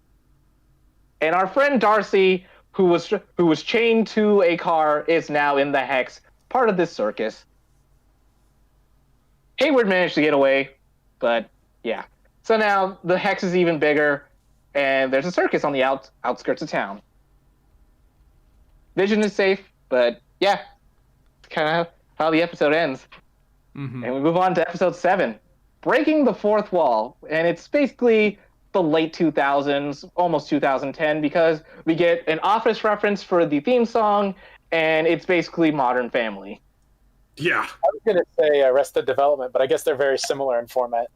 And our friend Darcy, who was chained to a car, is now in the hex, part of this circus. Hayward managed to get away, but yeah. So now the hex is even bigger, and there's a circus on the outskirts of town. Vision is safe, but yeah, kind of how the episode ends. Mm-hmm. And we move on to episode 7, Breaking the Fourth Wall. And it's basically the late 2000s, almost 2010, because we get an Office reference for the theme song, and it's basically Modern Family. Yeah. I was going to say Arrested Development, but I guess they're very similar in format.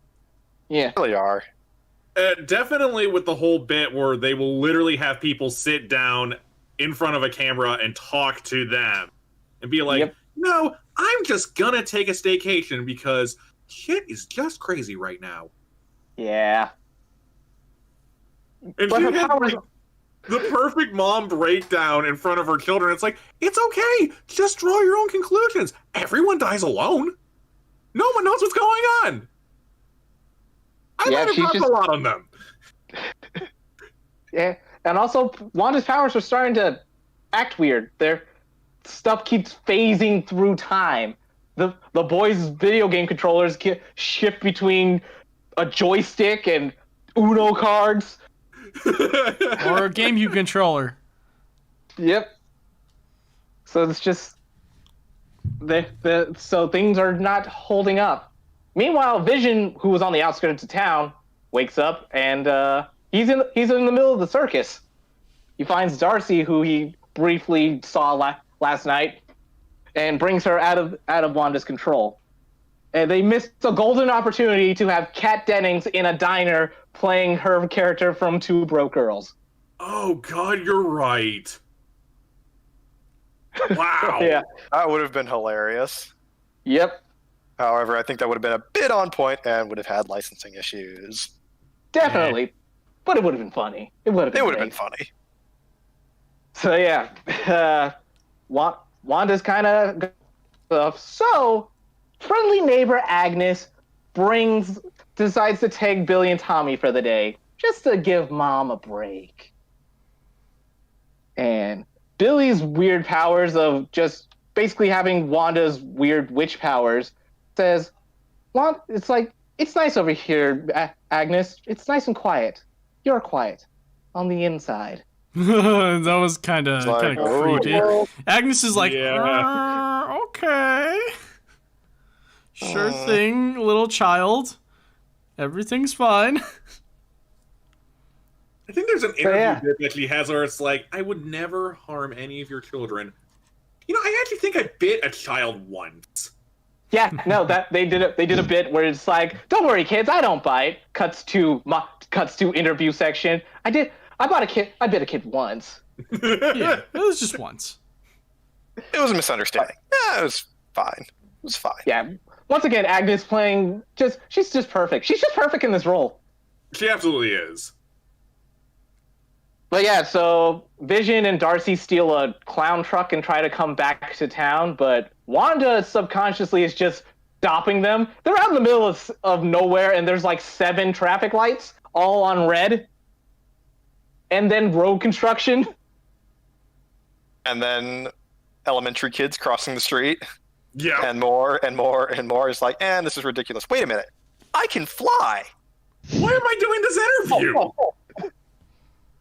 Yeah. They really are. Definitely with the whole bit where they will literally have people sit down in front of a camera and talk to them and be like, no, I'm just gonna take a staycation because shit is just crazy right now. Yeah. And But she her had powers- like, the perfect mom breakdown in front of her children. It's like, it's okay. Just draw your own conclusions. Everyone dies alone. No one knows what's going on. I might have dropped a lot on them. Yeah, and also Wanda's powers are starting to act weird. Their stuff keeps phasing through time. The boys' video game controllers shift between a joystick and Uno cards. Or a GameCube controller. Yep. So it's just so things are not holding up. Meanwhile, Vision, who was on the outskirts of town, wakes up and he's in the middle of the circus. He finds Darcy, who he briefly saw last night, and brings her out of Wanda's control. And they missed a golden opportunity to have Kat Dennings in a diner playing her character from Two Broke Girls. Oh God, you're right. Wow. Yeah. That would have been hilarious. Yep. However, I think that would have been a bit on point and would have had licensing issues. Definitely. Yeah. But it would have been funny. It would have been funny. So yeah, Wanda's kind of so friendly neighbor Agnes decides to take Billy and Tommy for the day just to give Mom a break. And Billy's weird powers of just basically having Wanda's weird witch powers says, it's like, it's nice over here, Agnes. It's nice and quiet. You're quiet on the inside. That was kind of creepy. Agnes is like, yeah. Okay. Sure thing, little child. Everything's fine. I think there's an interview bit that she has where it's like, I would never harm any of your children. You know, I actually think I bit a child once. Yeah, no, that they did a bit where it's like, don't worry, kids, I don't bite. Cuts to interview section. I bit a kid once. Yeah, it was just once. It was a misunderstanding. Yeah, it was fine. It was fine. Yeah. Once again, Agnes playing she's just perfect. She's just perfect in this role. She absolutely is. But yeah, so Vision and Darcy steal a clown truck and try to come back to town, but Wanda subconsciously is just stopping them. They're out in the middle of nowhere, and there's like 7 traffic lights, all on red. And then road construction. And then elementary kids crossing the street. Yeah. And more and more and more. It's like, and this is ridiculous. Wait a minute. I can fly. Why am I doing this interview?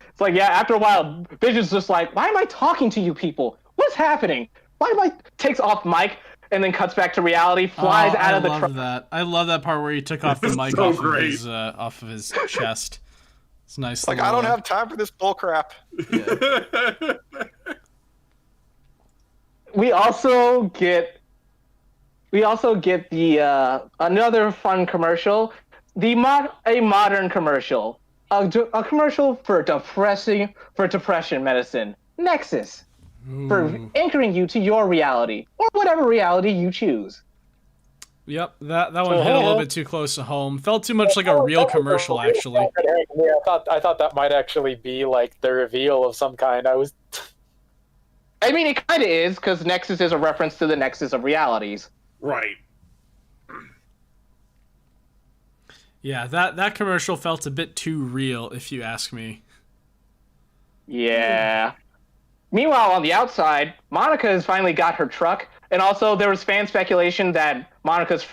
It's like, yeah, after a while, Vision's just like, why am I talking to you people? What's happening? Why am I... Takes off mic and then cuts back to reality, flies out of the truck. I love that part where he took off the mic so off of his chest. It's nice. Like, I don't have time for this bull crap. Yeah. We also get the another fun commercial, a modern commercial, a commercial for depression medicine, Nexus, for anchoring you to your reality or whatever reality you choose. Yep, that one hit a little bit too close to home. Felt too much like a real commercial, actually. Yeah, I thought that might actually be like the reveal of some kind. I mean, it kind of is, because Nexus is a reference to the Nexus of realities. Right. Yeah, that commercial felt a bit too real, if you ask me. Yeah. Meanwhile, on the outside, Monica has finally got her truck, and also there was fan speculation that Monica's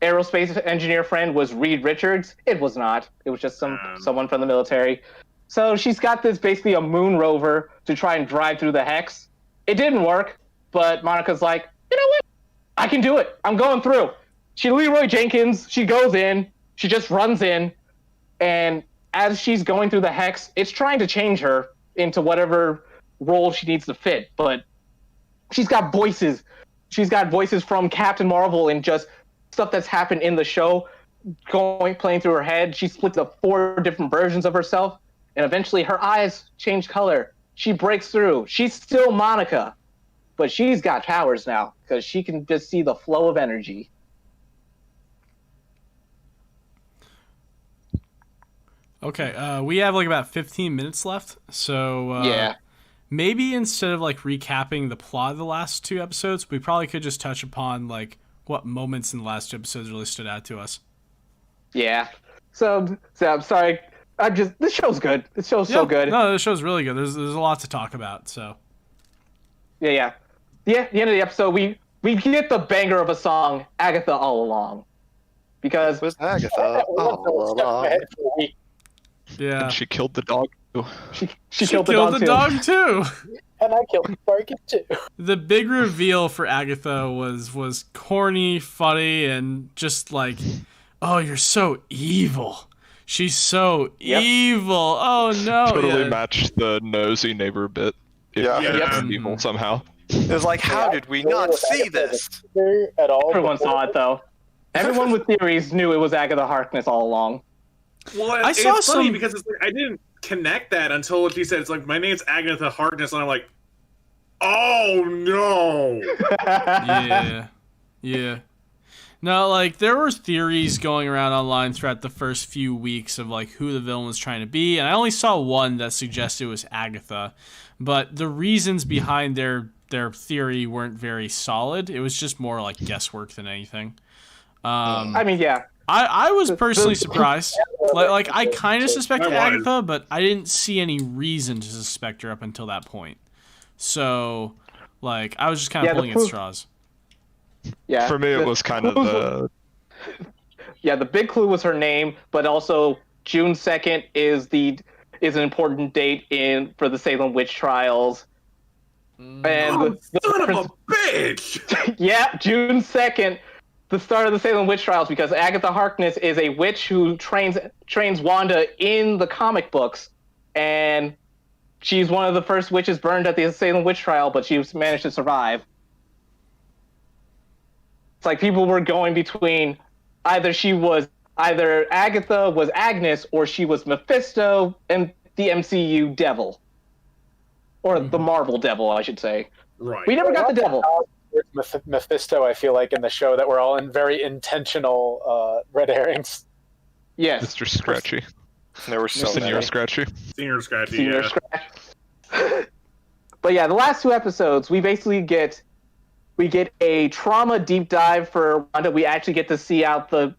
aerospace engineer friend was Reed Richards. It was not. It was just someone from the military. So she's got this basically a moon rover to try and drive through the Hex. It didn't work, but Monica's like, you know what? I can do it. I'm going through. She Leroy Jenkins. She goes in. She just runs in. And as she's going through the Hex, it's trying to change her into whatever role she needs to fit. But she's got voices she's got voices from Captain Marvel and just stuff that's happened in the show playing through her head. She splits up 4 different versions of herself, and eventually her eyes change color. She breaks through. She's still Monica, but she's got powers now because she can just see the flow of energy. Okay, we have like about 15 minutes left, so Yeah. maybe instead of like recapping the plot of the last 2 episodes, we probably could just touch upon like what moments in the last 2 episodes really stood out to us. Yeah. So I'm sorry. This show's good. This show's so good. No, the show's really good. There's a lot to talk about. So. Yeah. The end of the episode, we get the banger of a song, Agatha All Along, because It was Agatha all along. Yeah. And she killed the dog. too. she killed the dog too. And I killed the target too. The big reveal for Agatha was corny, funny, and just like, oh, you're so evil. She's so evil. Oh no. Totally matched the nosy neighbor bit. Yeah. It's evil somehow. It was like, how did we not see this? At all? Everyone saw it though. Everyone with theories knew it was Agatha Harkness all along. Well, I it's saw funny some- because it's like I didn't connect that until she said it's like my name's Agatha Harkness, and I'm like, oh no. Yeah. No, like there were theories going around online throughout the first few weeks of like who the villain was trying to be, and I only saw one that suggested it was Agatha, but the reasons behind their theory weren't very solid. It was just more like guesswork than anything. I mean, yeah. I was personally surprised. Like I kind of suspected I was. Agatha, but I didn't see any reason to suspect her up until that point. So, like, I was just kind of pulling at straws. Yeah. For me, it was kind of the... Yeah, the big clue was her name, but also June 2nd is an important date for the Salem witch trials. And Son of a bitch! yeah, June 2nd, the start of the Salem witch trials, because Agatha Harkness is a witch who trains Wanda in the comic books, and she's one of the first witches burned at the Salem witch trial, but she managed to survive. It's like people were going between either Agatha was Agnes or she was Mephisto and the MCU devil. Or the Marvel devil, I should say. Right. We never got the devil. Mephisto, I feel like, in the show that were all in very intentional red herrings. Yes. Mr. Scratchy. There were so Senior many. Scratchy. Senior Scratchy, Senior yeah. Scratch. But yeah, the last 2 episodes, we basically get a trauma deep dive for Wanda. We actually get to see out the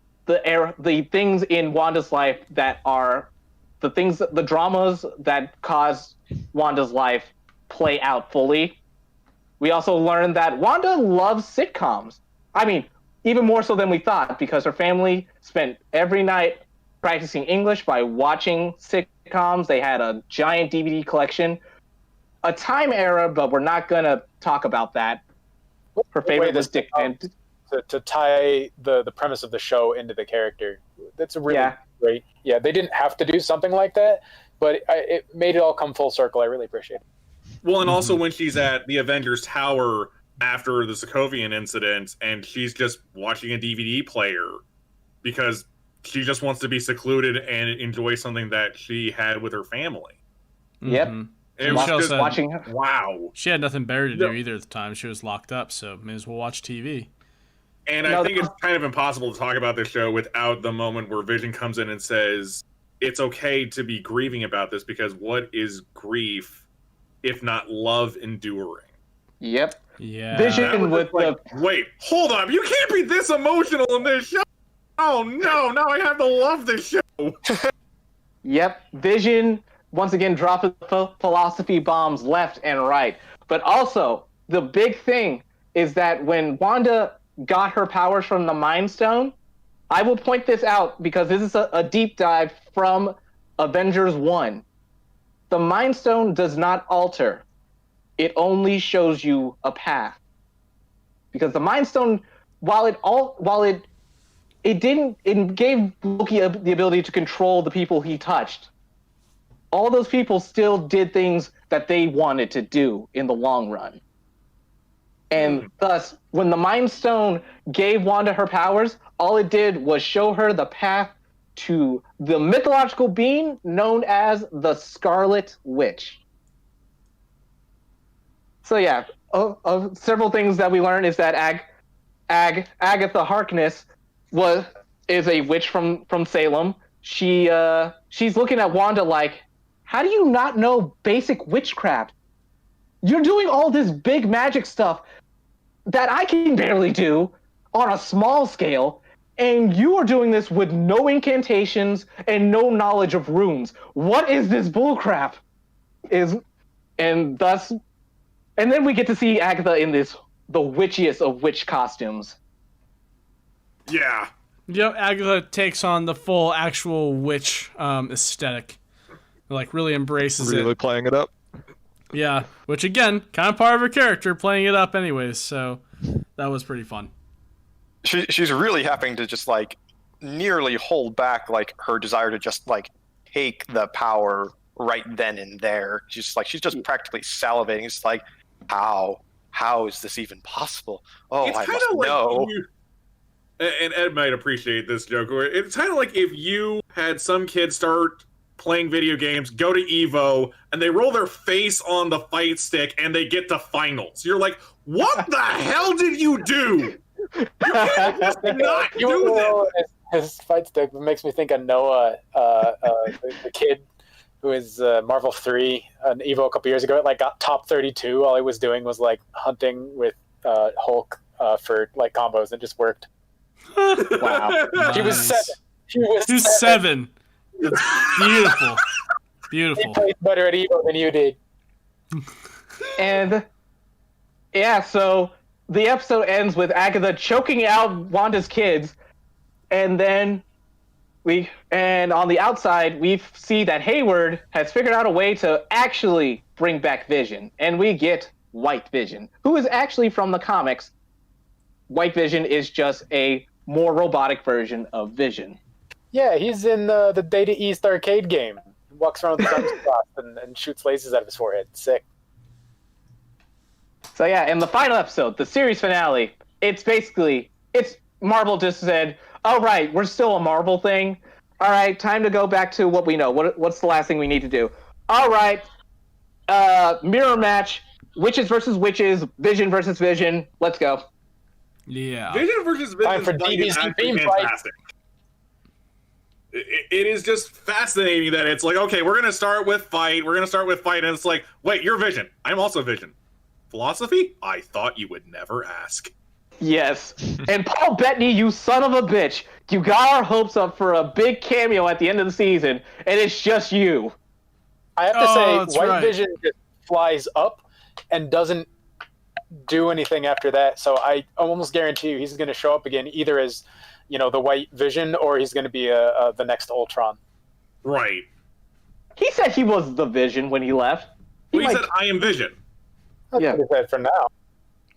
things in Wanda's life that are the dramas that cause Wanda's life play out fully. We also learned that Wanda loves sitcoms. I mean, even more so than we thought, because her family spent every night practicing English by watching sitcoms. They had a giant DVD collection. A time era, but we're not going to talk about that. Her favorite was Dick Van. To tie the premise of the show into the character. That's a really great... Yeah, they didn't have to do something like that, but it made it all come full circle. I really appreciate it. Well, and also when she's at the Avengers Tower after the Sokovian incident, and she's just watching a DVD player because she just wants to be secluded and enjoy something that she had with her family. Yep. Mm-hmm. It was just watching her. Wow. She had nothing better to do either at the time. She was locked up, so may as well watch TV. And I think it's kind of impossible to talk about this show without the moment where Vision comes in and says, it's okay to be grieving about this, because what is grief if not love enduring? Yep. Yeah. Vision with Wait, hold up. You can't be this emotional in this show. Oh, no. Now I have to love this show. Yep. Vision, once again, dropping philosophy bombs left and right. But also, the big thing is that when Wanda got her powers from the Mind Stone, I will point this out because this is a deep dive from Avengers 1. The Mind Stone does not alter. It only shows you a path. Because the Mind Stone, while it gave Loki the ability to control the people he touched, all those people still did things that they wanted to do in the long run. And thus, when the Mind Stone gave Wanda her powers, all it did was show her the path to the mythological being known as the Scarlet Witch. So yeah, several things that we learned is that Agatha Harkness is a witch from Salem. She's looking at Wanda like, how do you not know basic witchcraft? You're doing all this big magic stuff that I can barely do on a small scale, and you are doing this with no incantations and no knowledge of runes. What is this bullcrap? And then we get to see Agatha in the witchiest of witch costumes. Yeah. Yep, Agatha takes on the full actual witch aesthetic. Like, really embraces it. Really playing it up. Yeah, which again, kind of part of her character, playing it up anyways, so that was pretty fun. She's really having to just, like, nearly hold back, like, her desire to just, like, take the power right then and there. She's just practically salivating. It's like, how is this even possible? Oh, It's I kinda must like know. And Ed might appreciate this joke. It's kind of like if you had some kids start playing video games, go to Evo, and they roll their face on the fight stick, and they get to finals. You're like, what the hell did you do? You can't just not do that. His fight stick makes me think of Noah, the kid who is Marvel 3 on Evo a couple years ago. It like got top 32. All he was doing was like hunting with Hulk for like combos, and just worked. Wow. Nice. He was 7. He was 7. It's beautiful. He Beautiful. played better at Evo than you did. And yeah, so the episode ends with Agatha choking out Wanda's kids, and then on the outside we see that Hayward has figured out a way to actually bring back Vision, and we get White Vision, who is actually from the comics. White Vision is just a more robotic version of Vision. Yeah, he's in the Data East arcade game. He walks around with the and shoots lasers out of his forehead. Sick. So yeah, in the final episode, the series finale, it's Marvel just said, all right, we're still a Marvel thing. All right, time to go back to what we know. What's the last thing we need to do? All right, mirror match, witches versus witches, Vision versus Vision. Let's go. Yeah. Vision versus Vision Time for is fucking DBZ absolutely theme fight. fantastic. It is just fascinating that it's like, okay, we're going to start with fight, and it's like, wait, you're Vision. I'm also Vision. Philosophy? I thought you would never ask. Yes. And Paul Bettany, you son of a bitch, you got our hopes up for a big cameo at the end of the season, and it's just you. I have to say, White right. Vision just flies up and doesn't do anything after that. So I almost guarantee you he's going to show up again, either as, the White Vision, or he's going to be the next Ultron. Right. He said he was the Vision when he left. Well, he said, I am Vision. That's Yeah. what he said for now.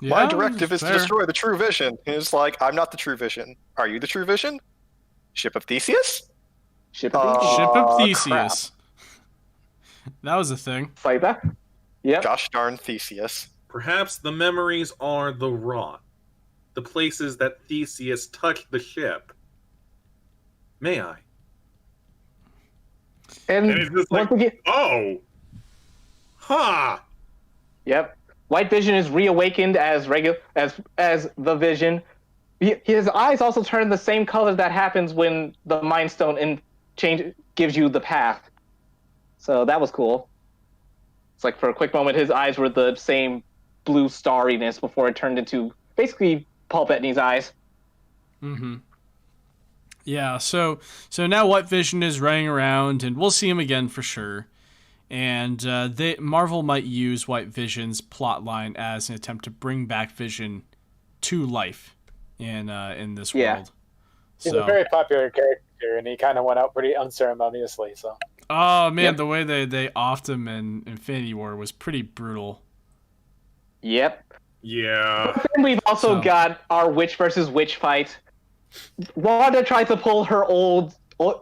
Yeah, My directive is to fair. destroy the True Vision. And it's like, I'm not the True Vision. Are you the True Vision? Ship of Theseus? Ship Ship of Theseus. crap. That was a thing. Fight back. Yep. Gosh darn Theseus. Perhaps the memories are the rot. The places that Theseus touched the ship. May I? And And it's just like, once again, oh. Huh. yep. White Vision is reawakened as the Vision. His eyes also turn the same color that happens when the Mind Stone gives you the path. So that was cool. It's like for a quick moment, his eyes were the same blue starriness before it turned into basically Paul Bettany's eyes. Mm-hmm. Yeah, so now White Vision is running around, and we'll see him again for sure. And Marvel might use White Vision's plotline as an attempt to bring back Vision to life in this world. He's a very popular character, and he kind of went out pretty unceremoniously. So. Oh man, Yep. the way they offed him in Infinity War was pretty brutal. Yep. Yeah. But then we've also So- got our witch versus witch fight. Wanda tries to pull her old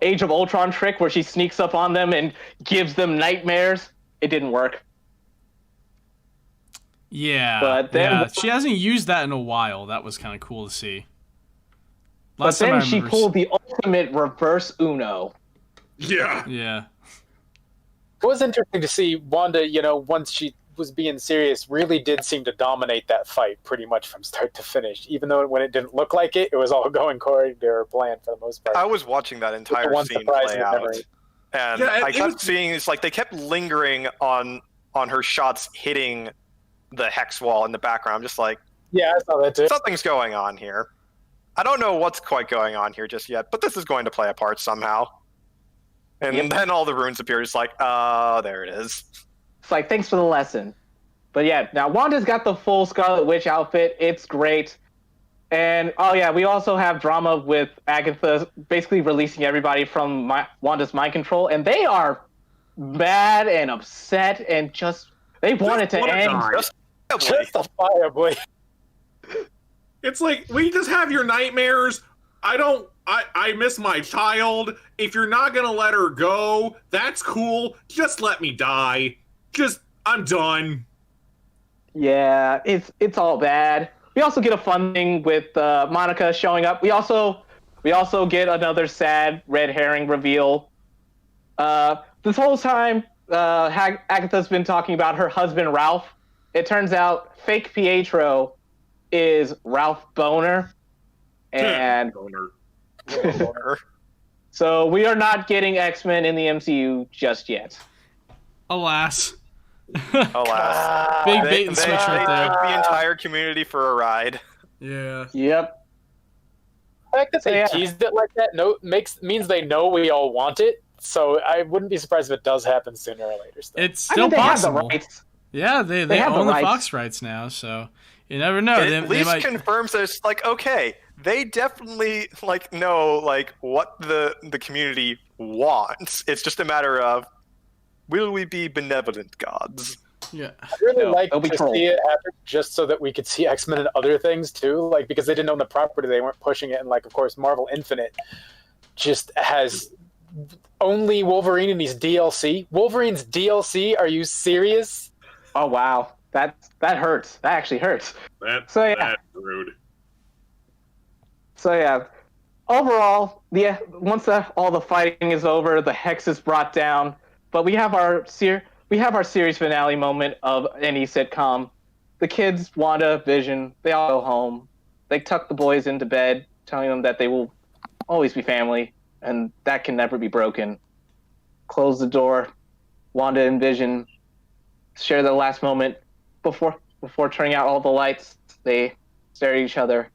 Age of Ultron trick where she sneaks up on them and gives them nightmares. It didn't work. Yeah, But then she hasn't used that in a while. That was kind of cool to see. But then she pulled the ultimate reverse Uno. Yeah. Yeah. It was interesting to see Wanda, once she was being serious, really did seem to dominate that fight pretty much from start to finish. Even though when it didn't look like it, it was all going according to her plan for the most part. I was watching that entire scene play out, and I kept seeing it's like they kept lingering on her shots hitting the hex wall in the background. I'm just like, yeah, I saw that too. Something's going on here. I don't know what's quite going on here just yet, but this is going to play a part somehow. And then all the runes appear. It's like, oh, there it is. It's like, thanks for the lesson. But yeah, now Wanda's got the full Scarlet Witch outfit. It's great. And, we also have drama with Agatha basically releasing everybody from Wanda's mind control. And they are mad and upset and they want it to end. Justifiably. It's like, we just have your nightmares. I miss my child. If you're not gonna let her go, that's cool. Just let me die. I'm done. Yeah, it's all bad. We also get a fun thing with Monica showing up. We also get another sad red herring reveal. This whole time, Agatha's been talking about her husband Ralph. It turns out fake Pietro is Ralph Boner, and Boner. So we are not getting X-Men in the MCU just yet. Alas. Alas. Big bait and switch right there. Took the entire community for a ride. Yeah. Yep. The fact that they teased it like that means they know we all want it. So I wouldn't be surprised if it does happen sooner or later. Still. It's still possible. Have the rights. Yeah, they own the Fox rights now, so you never know. It at least confirms that it's like, okay, they definitely know what the community wants. It's just a matter of, will we be benevolent gods? Yeah. I really like to see it happen just so that we could see X-Men and other things too, because they didn't own the property, they weren't pushing it, and of course Marvel Infinite just has only Wolverine in his DLC. Wolverine's DLC? Are you serious? Oh wow, that hurts. That actually hurts. That's rude. So yeah, overall, once all the fighting is over, the hex is brought down. But we have our series finale moment of any sitcom. The kids, Wanda, Vision, they all go home. They tuck the boys into bed, telling them that they will always be family, and that can never be broken. Close the door. Wanda and Vision share their last moment before turning out all the lights. They stare at each other.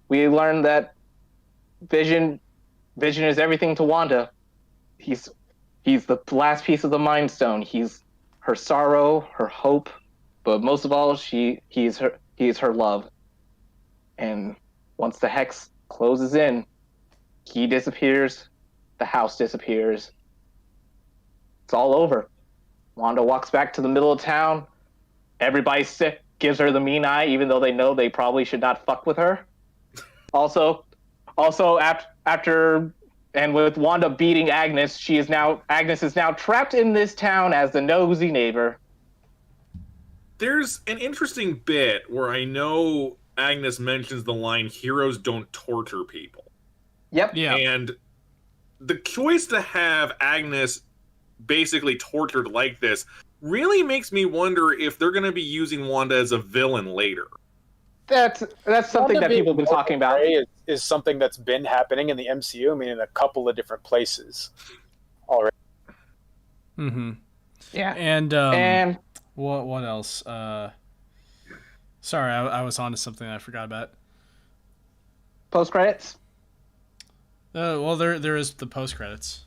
We learn that Vision is everything to Wanda. He's the last piece of the Mind Stone. He's her sorrow, her hope, but most of all, he is her love. And once the hex closes in, he disappears, the house disappears. It's all over. Wanda walks back to the middle of town. Everybody gives her the mean eye, even though they know they probably should not fuck with her. Also, after and with Wanda beating Agnes, Agnes is now trapped in this town as the nosy neighbor. There's an interesting bit where I know Agnes mentions the line, "Heroes don't torture people." Yep. Yeah. And the choice to have Agnes basically tortured like this really makes me wonder if they're going to be using Wanda as a villain later. That's something that people have been talking about. Is something that's been happening in the MCU. I mean, in a couple of different places already. Mm-hmm. Yeah. And what else? Sorry, I was on to something I forgot about. Post credits. Well, there is the post credits.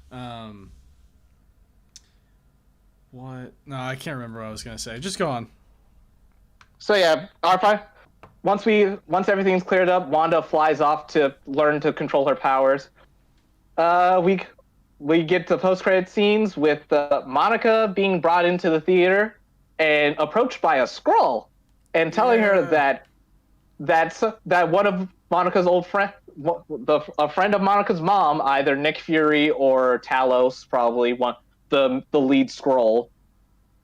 What? No, I can't remember what I was gonna say. Just go on. So yeah, once everything's cleared up, Wanda flies off to learn to control her powers. We get to post-credit scenes with Monica being brought into the theater and approached by a Skrull and telling her that one of Monica's old friend, a friend of Monica's mom, either Nick Fury or Talos, probably the lead Skrull,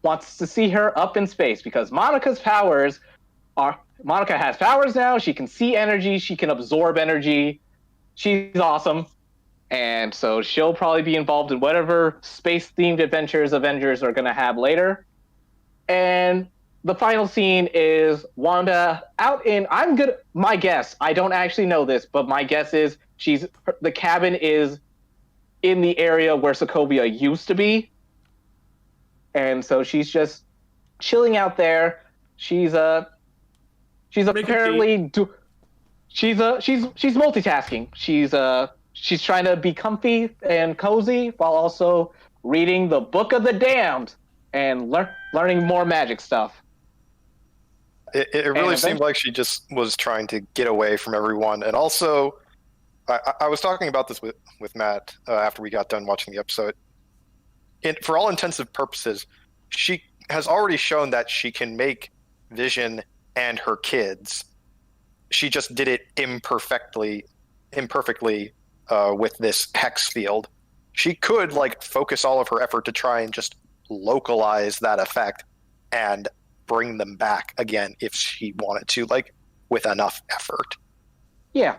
wants to see her up in space because Monica has powers now. She can see energy. She can absorb energy. She's awesome. And so she'll probably be involved in whatever space-themed adventures Avengers are going to have later. And the final scene is Wanda out in, my guess, I don't actually know this, but my guess is the cabin is in the area where Sokovia used to be. And so she's just chilling out there. She's multitasking. She's trying to be comfy and cozy while also reading the Book of the Damned and learning more magic stuff. It really seemed like she just was trying to get away from everyone. And also, I was talking about this with Matt after we got done watching the episode. For all intensive purposes, she has already shown that she can make Vision and her kids. She just did it imperfectly with this hex field. She could focus all of her effort to try and just localize that effect and bring them back again if she wanted to, with enough effort. Yeah.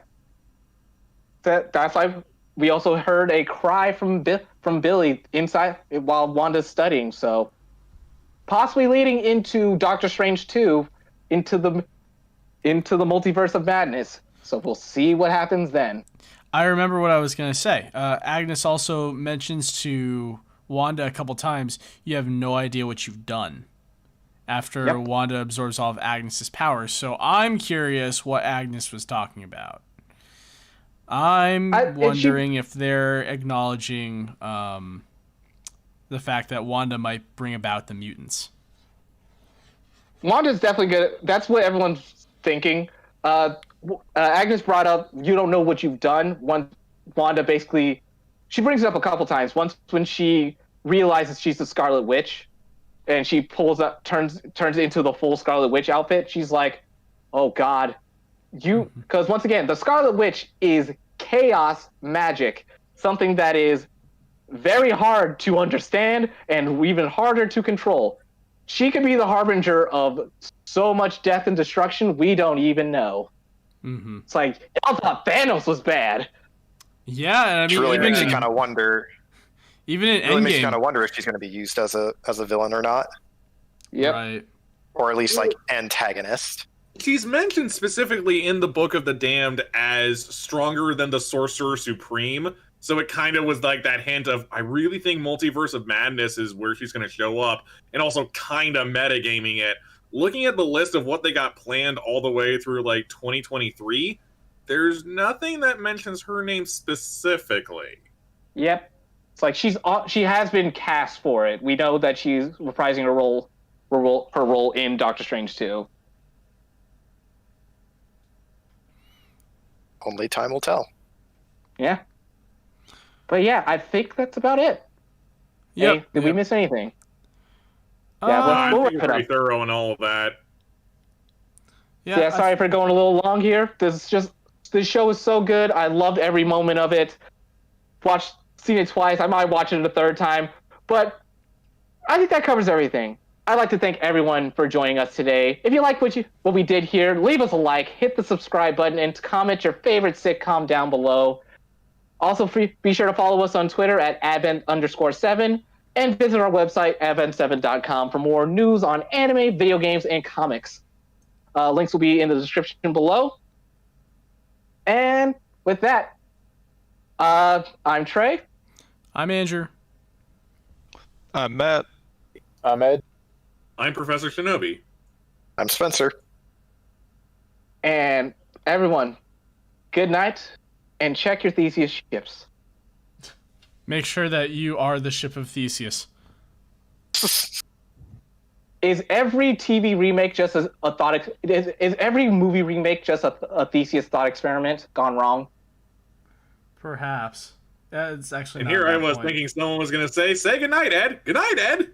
That's like we also heard a cry from Billy inside while Wanda's studying, so possibly leading into Doctor Strange 2 into the multiverse of madness. So we'll see what happens then. I remember what I was going to say. Agnes also mentions to Wanda a couple times, you have no idea what you've done after Wanda absorbs all of Agnes's powers. So I'm curious what Agnes was talking about. I'm wondering if they're acknowledging the fact that Wanda might bring about the mutants. Wanda's definitely good. That's what everyone's thinking. Agnes brought up, you don't know what you've done. Wanda basically, she brings it up a couple times. Once when she realizes she's the Scarlet Witch, and she turns into the full Scarlet Witch outfit. She's like, "Oh God, because once again, the Scarlet Witch is chaos magic, something that is very hard to understand and even harder to control. She could be the harbinger of so much death and destruction we don't even know." Mm-hmm. It's like, I thought Thanos was bad. Yeah, and I mean, it really makes you kind of wonder. Even in really makes you Endgame, kind of wonder if she's going to be used as a villain or not. Yep. Right. Or at least antagonist. She's mentioned specifically in the Book of the Damned as stronger than the Sorcerer Supreme. So it kind of was like that hint of, I really think Multiverse of Madness is where she's going to show up, and also kind of metagaming it. Looking at the list of what they got planned all the way through 2023, there's nothing that mentions her name specifically. Yep. It's like she has been cast for it. We know that she's reprising her role in Doctor Strange 2. Only time will tell. Yeah. But yeah, I think that's about it. Yep. Hey, did we miss anything? I we'll think wrap it's it pretty up. thorough and all of that. Yeah, sorry for going a little long here. This show is so good. I loved every moment of it. Seen it twice. I might watch it a third time. But I think that covers everything. I'd like to thank everyone for joining us today. If you like what we did here, leave us a like, hit the subscribe button, and comment your favorite sitcom down below. Also, be sure to follow us on Twitter at advent_7 and visit our website, advent7.com, for more news on anime, video games, and comics. Links will be in the description below. And with that, I'm Trey. I'm Andrew. I'm Matt. I'm Ed. I'm Professor Shinobi. I'm Spencer. And everyone, good night, and check your Theseus ships. Make sure that you are the ship of Theseus. Is every TV remake just a thought? Is every movie remake just a Theseus thought experiment gone wrong? Perhaps. It's actually. And not here a I bad was point. thinking someone was going to say good night, Ed. Good night, Ed.